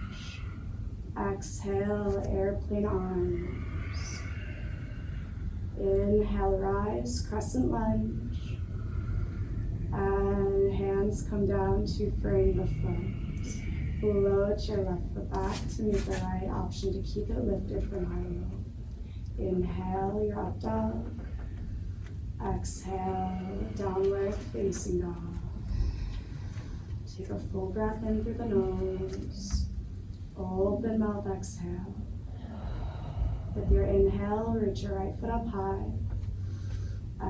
Exhale, airplane arms. Inhale, rise, crescent lunge. And hands come down to frame the foot. Float your left foot back to meet the right option to keep it lifted from high to low. Inhale, your up dog. Exhale, downward facing dog. Take a full breath in through the nose. Open mouth, exhale. With your inhale, reach your right foot up high.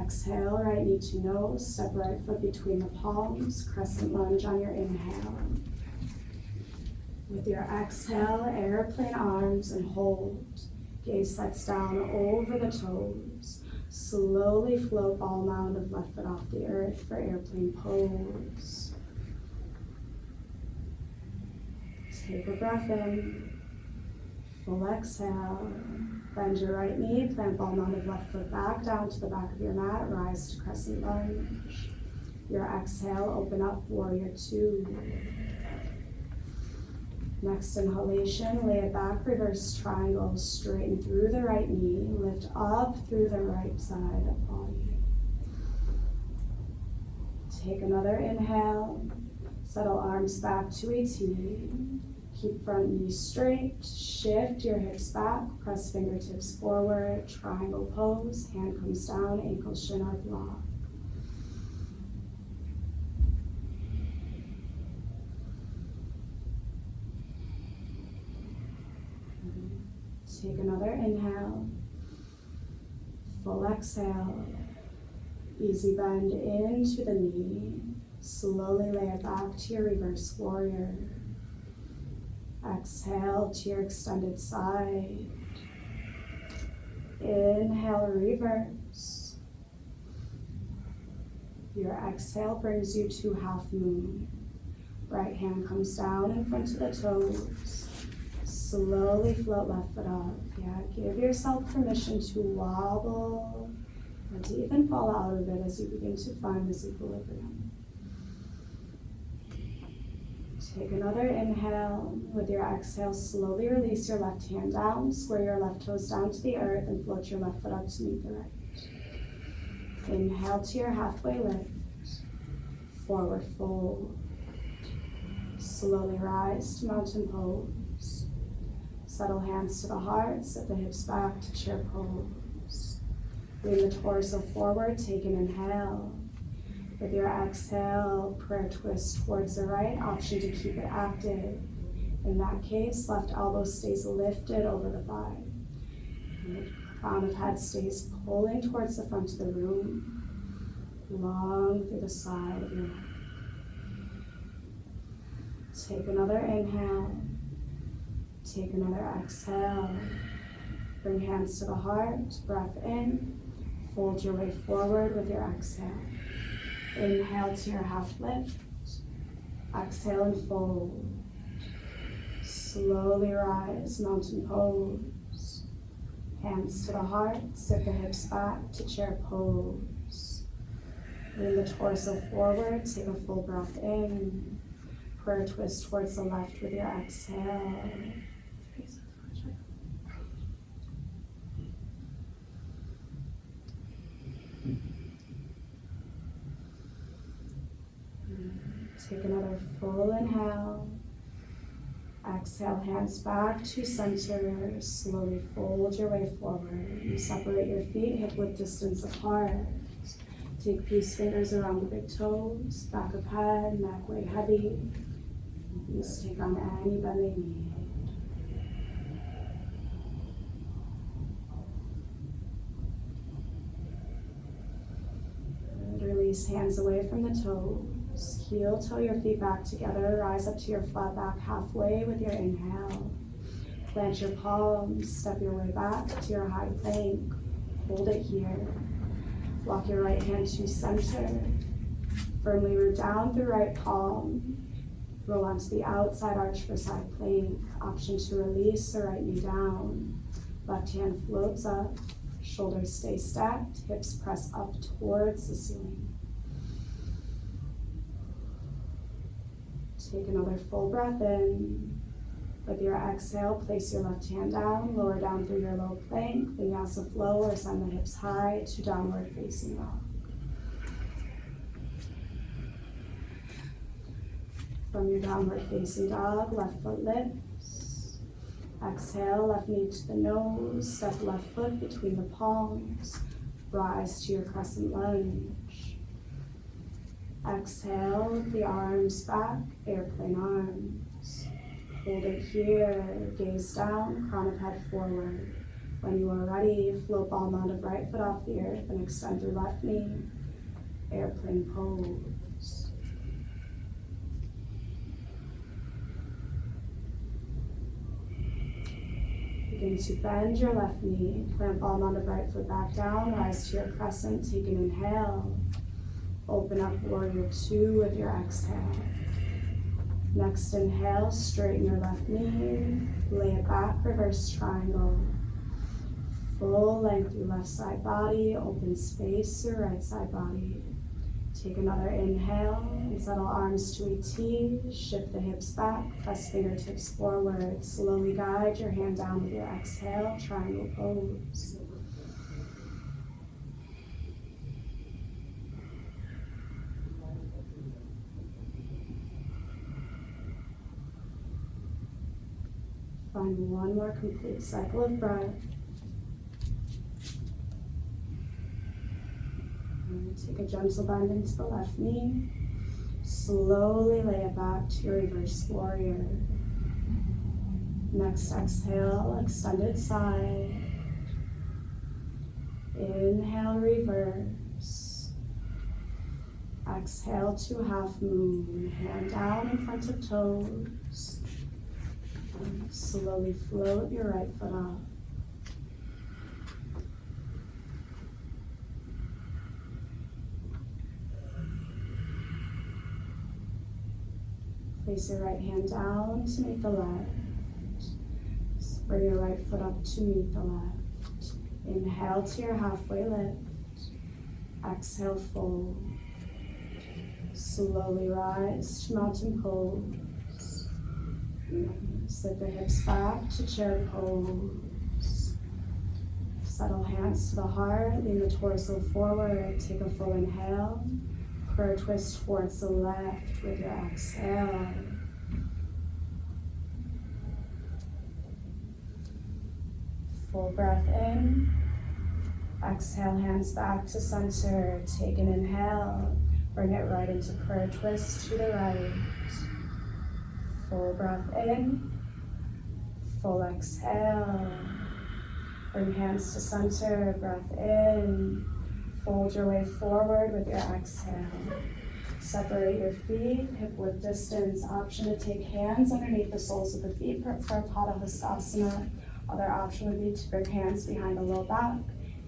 Exhale, right knee to nose. Step right foot between the palms. Crescent lunge on your inhale. With your exhale, airplane arms and hold. Gaze sets down over the toes. Slowly float ball mound of left foot off the earth for airplane pose. Take a breath in. Full exhale. Bend your right knee, plant ball mound of left foot back down to the back of your mat. Rise to crescent lunge. Your exhale, open up, warrior two. Next inhalation, lay it back, reverse triangle, straighten through the right knee, lift up through the right side of body. Take another inhale, Settle arms back to a T. Keep front knee straight. Shift your hips back. Press fingertips forward. Triangle pose. Hand comes down. Ankle shin or block. Take another inhale. Full exhale. Easy bend into the knee. Slowly lay it back to your reverse warrior. Exhale to your extended side. Inhale, reverse. Your exhale brings you to half moon. Right hand comes down in front of the toes. Slowly float left foot up. Yeah, give yourself permission to wobble or to even fall out of it as you begin to find this equilibrium. Take another inhale. With your exhale, slowly release your left hand down, square your left toes down to the earth, and float your left foot up to meet the right. Inhale to your halfway lift. Forward fold. Slowly rise to mountain pose. Settle hands to the heart, sit the hips back to chair pose. Lean the torso forward, take an inhale. With your exhale, prayer twist towards the right, option to keep it active. In that case, left elbow stays lifted over the thigh. And the crown of head stays pulling towards the front of the room, long through the side of your neck. Take another inhale. Take another exhale. Bring hands to the heart, breath in. Fold your way forward with your exhale. Inhale to your half lift. Exhale and fold. Slowly rise, mountain pose. Hands to the heart, sit the hips back to chair pose. Lean the torso forward, take a full breath in. Prayer twist towards the left with your exhale. Take another full inhale. Exhale, hands back to center. Slowly fold your way forward. You separate your feet hip width distance apart. Take peace fingers around the big toes, back of head, neck weigh heavy. Just take on any bend they need. And release hands away from the toes. Heel toe your feet back together. Rise up to your flat back halfway with your inhale. Plant your palms. Step your way back to your high plank. Hold it here. Walk your right hand to center. Firmly root down through right palm. Roll onto the outside arch for side plank. Option to release the right knee down. Left hand floats up. Shoulders stay stacked. Hips press up towards the ceiling. Take another full breath in. With your exhale, place your left hand down, lower down through your low plank, vinyasa flow, or send the hips high to downward facing dog. From your downward facing dog, left foot lifts. Exhale, left knee to the nose, step left foot between the palms, rise to your crescent lunge. Exhale, the arms back, airplane arms. Hold it here, gaze down, crown of head forward. When you are ready, float ball mound of right foot off the earth and extend through left knee, airplane pose. Begin to bend your left knee, plant ball mound of right foot back down, rise to your crescent, take an inhale. Open up warrior two with your exhale. Next inhale, straighten your left knee, lay it back, reverse triangle. Full length through left side body, open space through right side body. Take another inhale and settle arms to a T, shift the hips back, press fingertips forward. Slowly guide your hand down with your exhale, triangle pose. find one more complete cycle of breath. And take a gentle bend into the left knee. Slowly lay it back to your reverse warrior. Next exhale, extended side. Inhale, reverse. Exhale to half moon. Hand down in front of toes. And slowly float your right foot up. Place your right hand down to meet the left. Bring your right foot up to meet the left. Inhale to your halfway lift. Exhale, fold. Slowly rise to mountain pose. Sit the hips back to chair pose. Settle hands to the heart, lean the torso forward. Take a full inhale. Prayer twist towards the left with your exhale. Full breath in. Exhale, hands back to center. Take an inhale. Bring it right into prayer twist to the right. Full breath in. Full exhale. Bring hands to center. Breath in. Fold your way forward with your exhale. Separate your feet, hip width distance. Option to take hands underneath the soles of the feet for Padahastasana. Other option would be to bring hands behind the low back,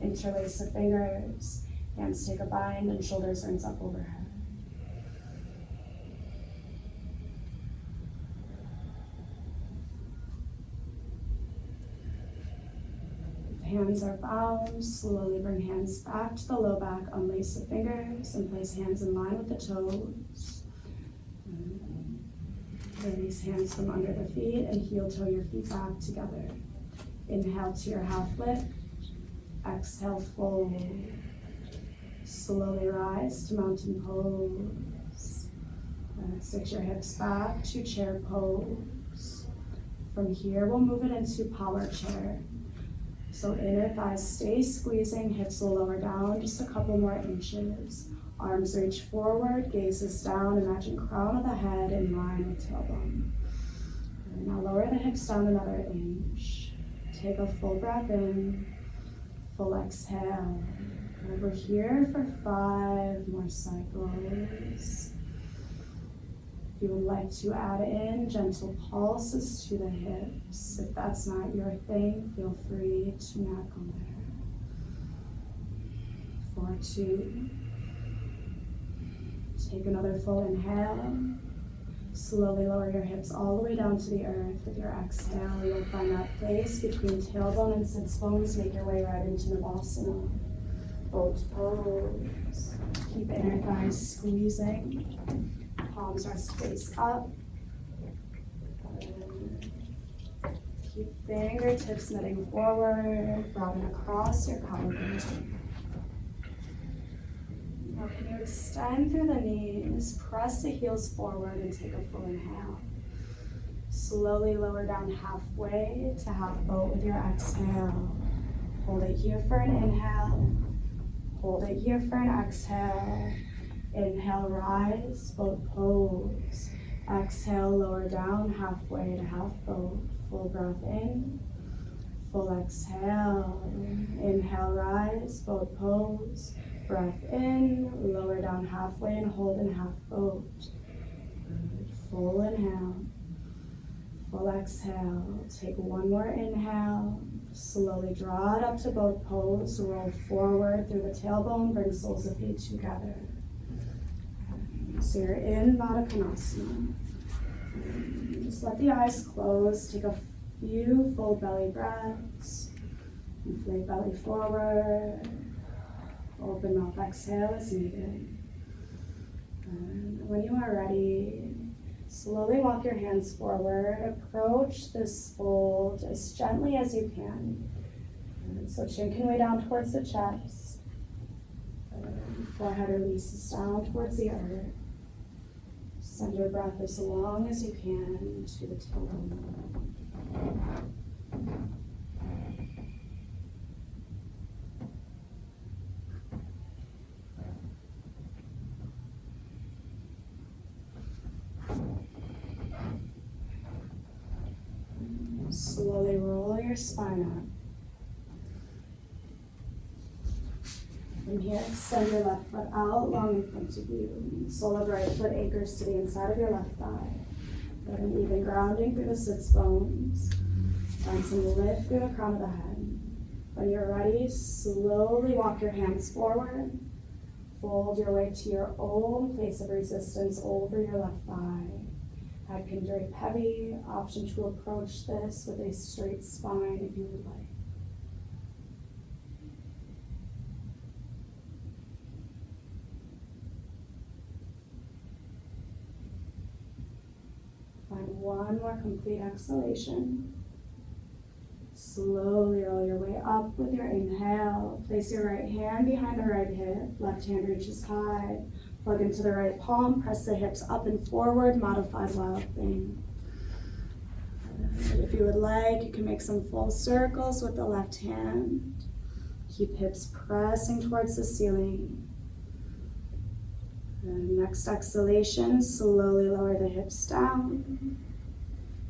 interlace the fingers, hands take a bind, and shoulders rinse up overhead. Hands are bound, slowly bring hands back to the low back, unlace the fingers, and place hands in line with the toes. Release hands from under the feet and heel toe your feet back together. Inhale to your half lift, exhale, fold. Slowly rise to mountain pose. Sit your hips back to chair pose. From here, we'll move it into power chair. So inner thighs stay squeezing, hips will lower down just a couple more inches. Arms reach forward, gazes down, imagine crown of the head in line with tailbone. And now lower the hips down another inch. Take a full breath in, full exhale. And we're here for 5 more cycles. If you would like to add in gentle pulses to the hips, if that's not your thing, feel free to not go there. 4, 2. Take another full inhale. Slowly lower your hips all the way down to the earth. With your exhale, you'll find that place between tailbone and sits bones. Make your way right into Navasana. Boat pose. Keep inner thighs squeezing. Palms rest face up. Keep fingertips knitting forward. Broaden across your collarbone. Now can you extend through the knees, press the heels forward and take a full inhale. Slowly lower down halfway to half boat with your exhale. Hold it here for an inhale. Hold it here for an exhale. Inhale, rise, boat pose. Exhale, lower down halfway to half boat. Full breath in. Full exhale. Inhale, rise, boat pose. Breath in, lower down halfway and hold in half boat. Full inhale, full exhale. Take one more inhale. Slowly draw it up to boat pose. Roll forward through the tailbone. Bring soles of feet together. So you're in Baddha Konasana. Just let the eyes close. Take a few full belly breaths. Inflate belly forward. Open mouth exhale as needed. And when you are ready, slowly walk your hands forward. Approach this fold as gently as you can. And so chin can weigh down towards the chest. Forehead releases down towards the earth. Send your breath as long as you can to the tailbone. Slowly roll your spine up. From here, extend your left foot out long in front of you. Sole of right foot anchors to the inside of your left thigh. Get an even grounding through the sits bones. Find some lift through the crown of the head. When you're ready, slowly walk your hands forward. Fold your way to your own place of resistance over your left thigh. Head can drape heavy. Option to approach this with a straight spine if you would like. Find one more complete exhalation. Slowly roll your way up with your inhale. Place your right hand behind the right hip. Left hand reaches high. Plug into the right palm. Press the hips up and forward. Modified wild thing. If you would like, you can make some full circles with the left hand. Keep hips pressing towards the ceiling. And next exhalation, slowly lower the hips down.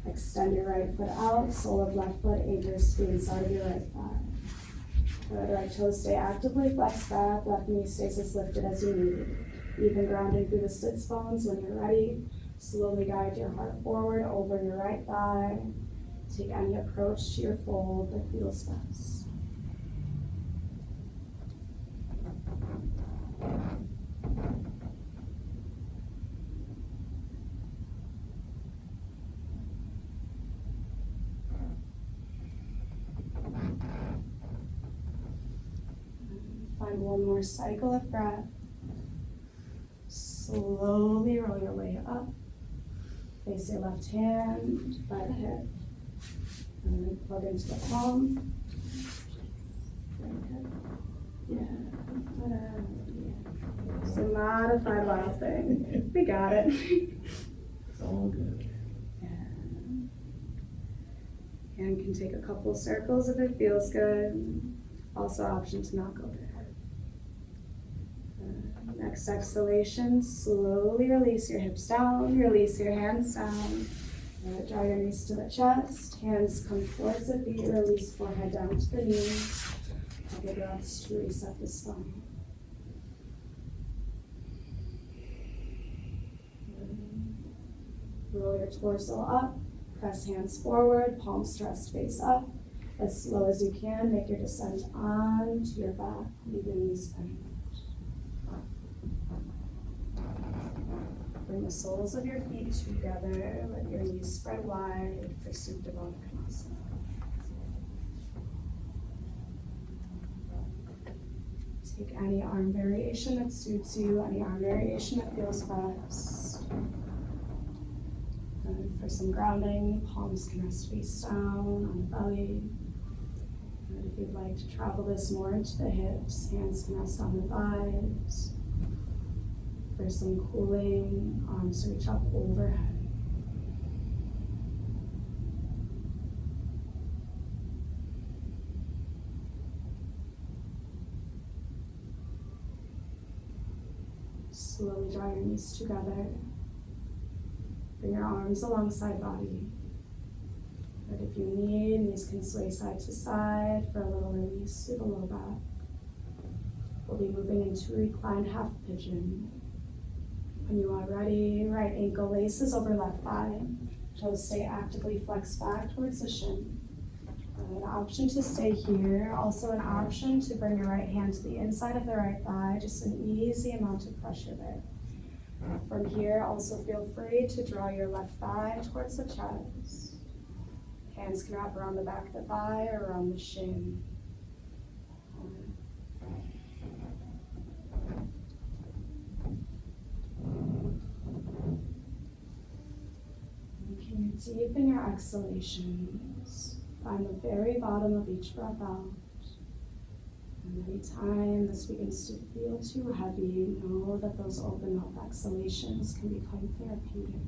Extend your right foot out, sole of left foot anchors to the inside of your right thigh. Good, right toes stay actively flexed back, left knee stays as lifted as you need. Even grounding through the sits bones. When you're ready, slowly guide your heart forward over your right thigh. Take any approach to your fold that feels best. Find one more cycle of breath. Slowly roll your way up. Place your left hand by the hip. And then plug into the palm. Yeah. So modified wild thing. We got it. It's all good. And can take a couple circles if it feels good. Also option to not go there. Next exhalation, slowly release your hips down, release your hands down. Draw your knees to the chest, hands come towards the feet, release forehead down to the knees. Take a breath to reset the spine. Roll your torso up, press hands forward, palms rest face up. As slow as you can, make your descent onto your back, leaving the spine. Bring the soles of your feet together, let your knees spread wide for Supta Baddha Konasana. Take any arm variation that suits you, any arm variation that feels best. And for some grounding, palms can rest face down on the belly. And if you'd like to travel this more into the hips, hands can rest on the thighs. For some cooling, arms reach up overhead. Slowly draw your knees together. Bring your arms alongside body. But if you need, knees can sway side to side for a little release through the low back. We'll be moving into reclined half pigeon. When you are ready, right ankle laces over left thigh. Toes stay actively flexed back towards the shin. An option to stay here. Also an option to bring your right hand to the inside of the right thigh. Just an easy amount of pressure there. From here, also feel free to draw your left thigh towards the chest. Hands can wrap around the back of the thigh or around the shin. Deepen your exhalations. Find the very bottom of each breath out. And anytime this begins to feel too heavy, know that those open mouth exhalations can become therapeutic.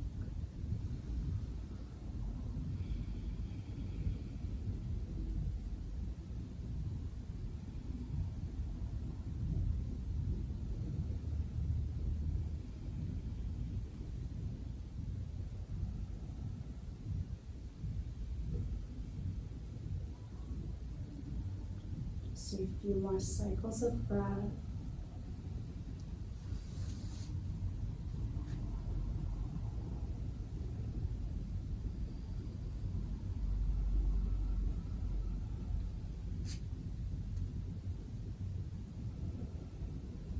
Just a few more cycles of breath.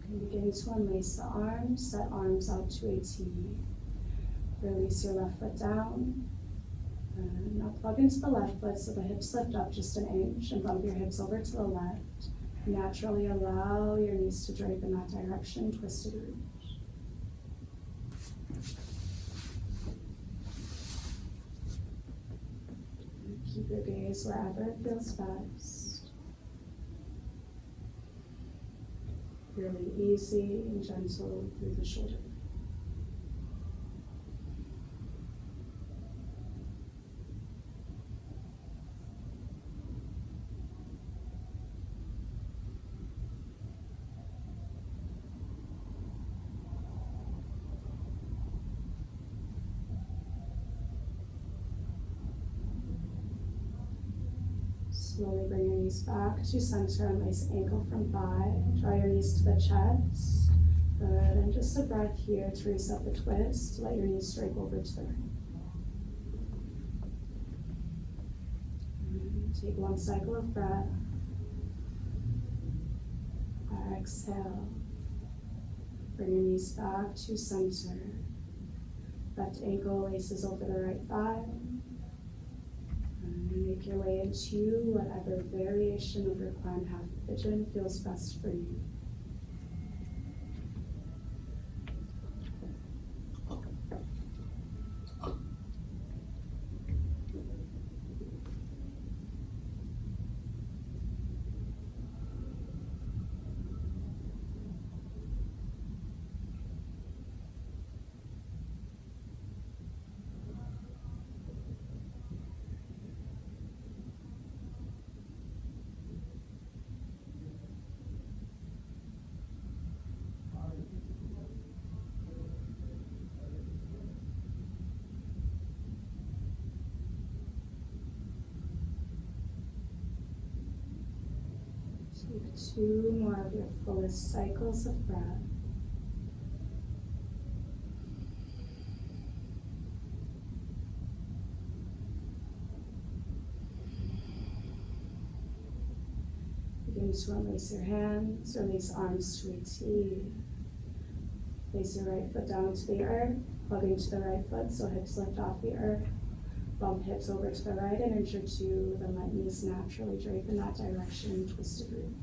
Begin to unlace the arms, set arms out to a T. Release your left foot down. And now plug into the left foot so the hips lift up just an inch and bump your hips over to the left. Naturally allow your knees to drape in that direction, twisted root. Keep your gaze wherever it feels best. Really easy and gentle through the shoulder. Slowly bring your knees back to center, unlace ankle from thigh. Draw your knees to the chest. Good, and just a breath here to reset the twist. Let your knees drape over to the right. And take one cycle of breath. Exhale. Bring your knees back to center. Left ankle laces over the right thigh. And make your way into whatever variation of reclined half pigeon feels best for you. Take 2 more of your fullest cycles of breath. Begin to unlace your hands, release arms to a T. Place your right foot down to the earth, plug into the right foot so hips lift off the earth. Bump hips over to the right an inch or 2, then let knees naturally drape in that direction, twisted root.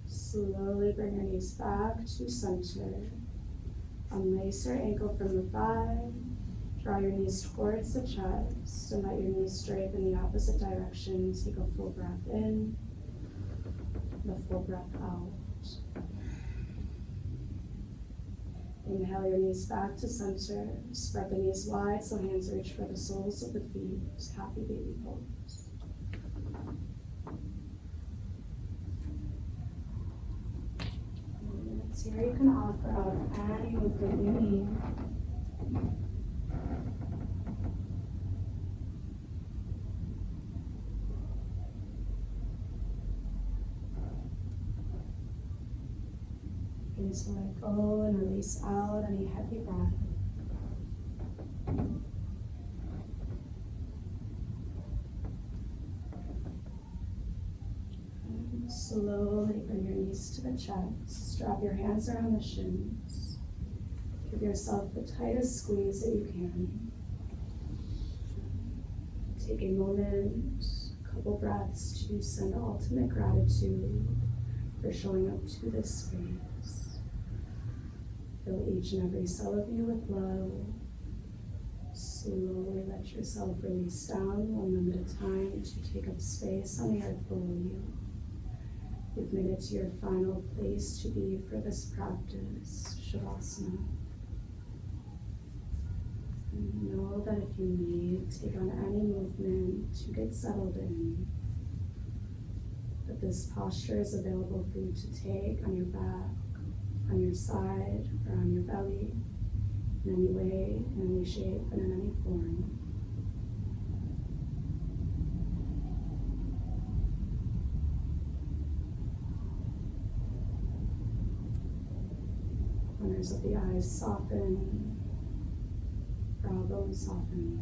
Slowly bring your knees back to center. Unlace your ankle from the thigh. Draw your knees towards the chest and let your knees drape in the opposite direction. Take a full breath in, and a full breath out. Inhale your knees back to center. Spread the knees wide so hands reach for the soles of the feet. Happy baby pose. Here you can offer out any movement you need. Begin to let go and release out any heavy breath. Slowly bring your knees to the chest. Drop your hands around the shins. Give yourself the tightest squeeze that you can. Take a moment, a couple breaths to send ultimate gratitude for showing up to this space. Fill each and every cell of you with love. Slowly let yourself release down 1 limb at a time to take up space on the earth below you. You've made it to your final place to be for this practice, Shavasana. And know that if you need, take on any movement to get settled in. That this posture is available for you to take on your back, on your side, or on your belly, in any way, in any shape, and in any form. Corners of the eyes soften, brow bone softens.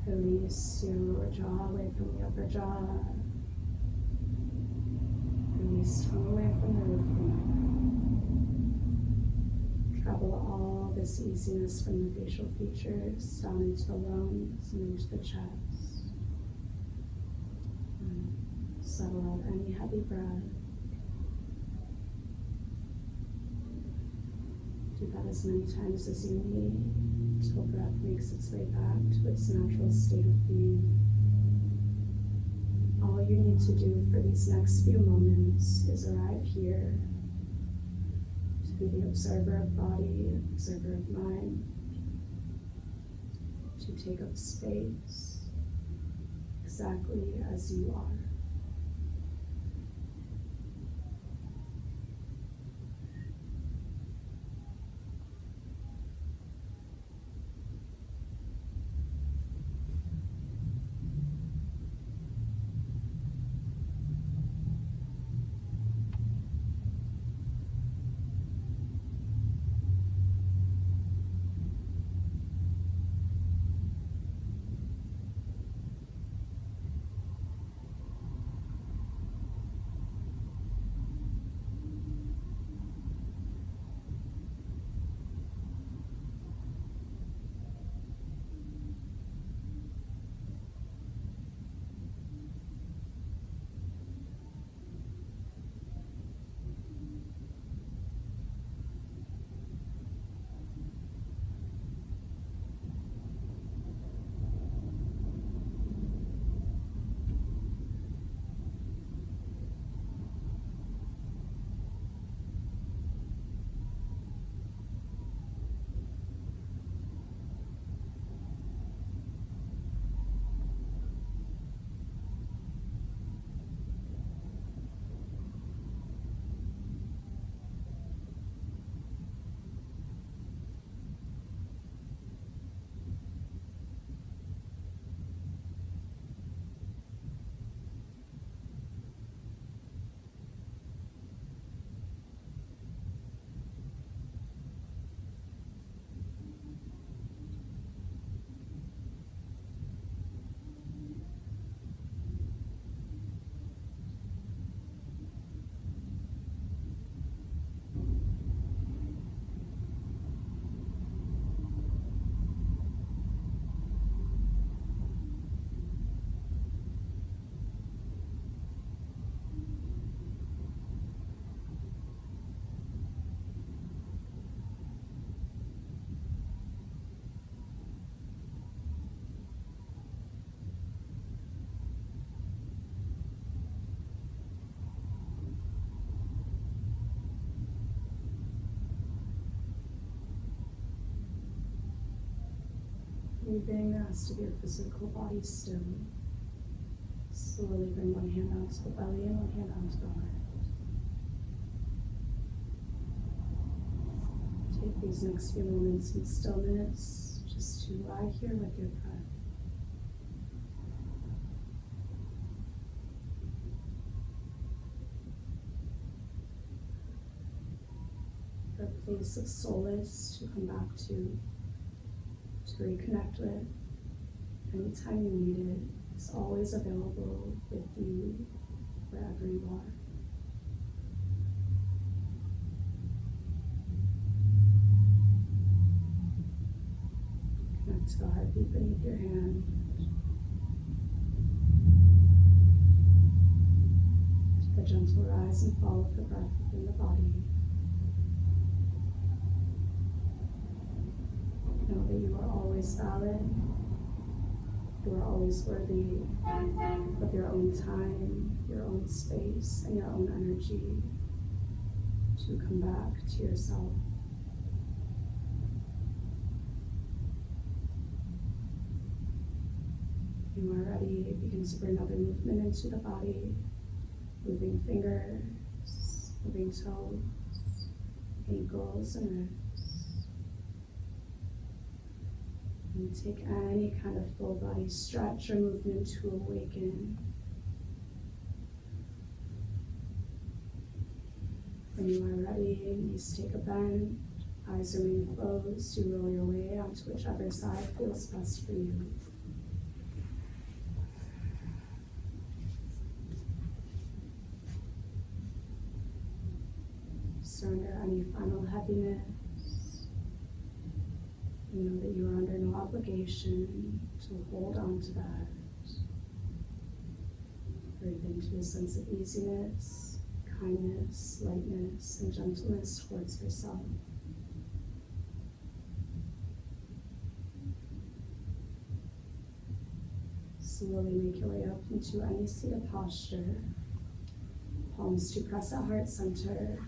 Release your lower jaw away from the upper jaw. Release tongue away from the roof of the mouth. Travel all this easiness from the facial features down into the lungs and into the chest. And settle out any heavy breath. Do that as many times as you need until breath makes its way back to its natural state of being. All you need to do for these next few moments is arrive here to be the observer of body, observer of mind, to take up space exactly as you are. Breathing has to be your physical body still. Slowly bring one hand onto the belly and one hand onto the heart. Take these next few moments in stillness just to lie here with your breath. For a place of solace to come back to reconnect with. Anytime you need it, it's always available with you wherever you are. Connect to the heartbeat beneath your hand. To the gentle rise and fall of the breath within the body. Know that you are always valid. You are always worthy of your own time, your own space, and your own energy to come back to yourself. When you are ready, begin to bring other movement into the body, moving fingers, moving toes, ankles, and wrists. And take any kind of full body stretch or movement to awaken. When you are ready, knees take a bend, eyes remain closed. You roll your way onto whichever side feels best for you. Surrender any final heaviness. You know that you are under no obligation to hold on to that. Breathe into a sense of easiness, kindness, lightness, and gentleness towards yourself. Slowly make your way up into any seated posture. Palms to press at heart center.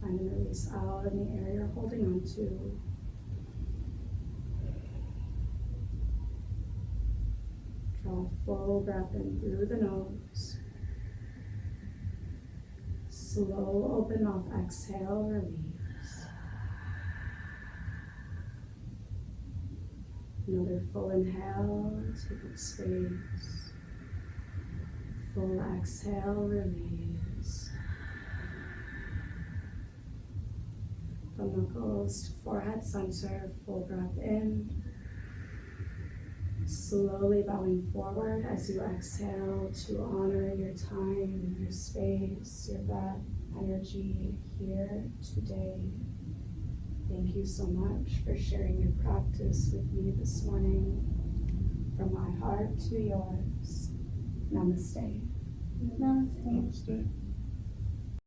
Find and release out in the area you're holding on to. Draw a full breath in through the nose. Slow open mouth, exhale, release. Another full inhale, take up space. Full exhale, release. From knuckles to forehead center, full breath in. Slowly bowing forward as you exhale to honor your time, your space, your breath, energy here today. Thank you so much for sharing your practice with me this morning. From my heart to yours. Namaste. Namaste. Namaste.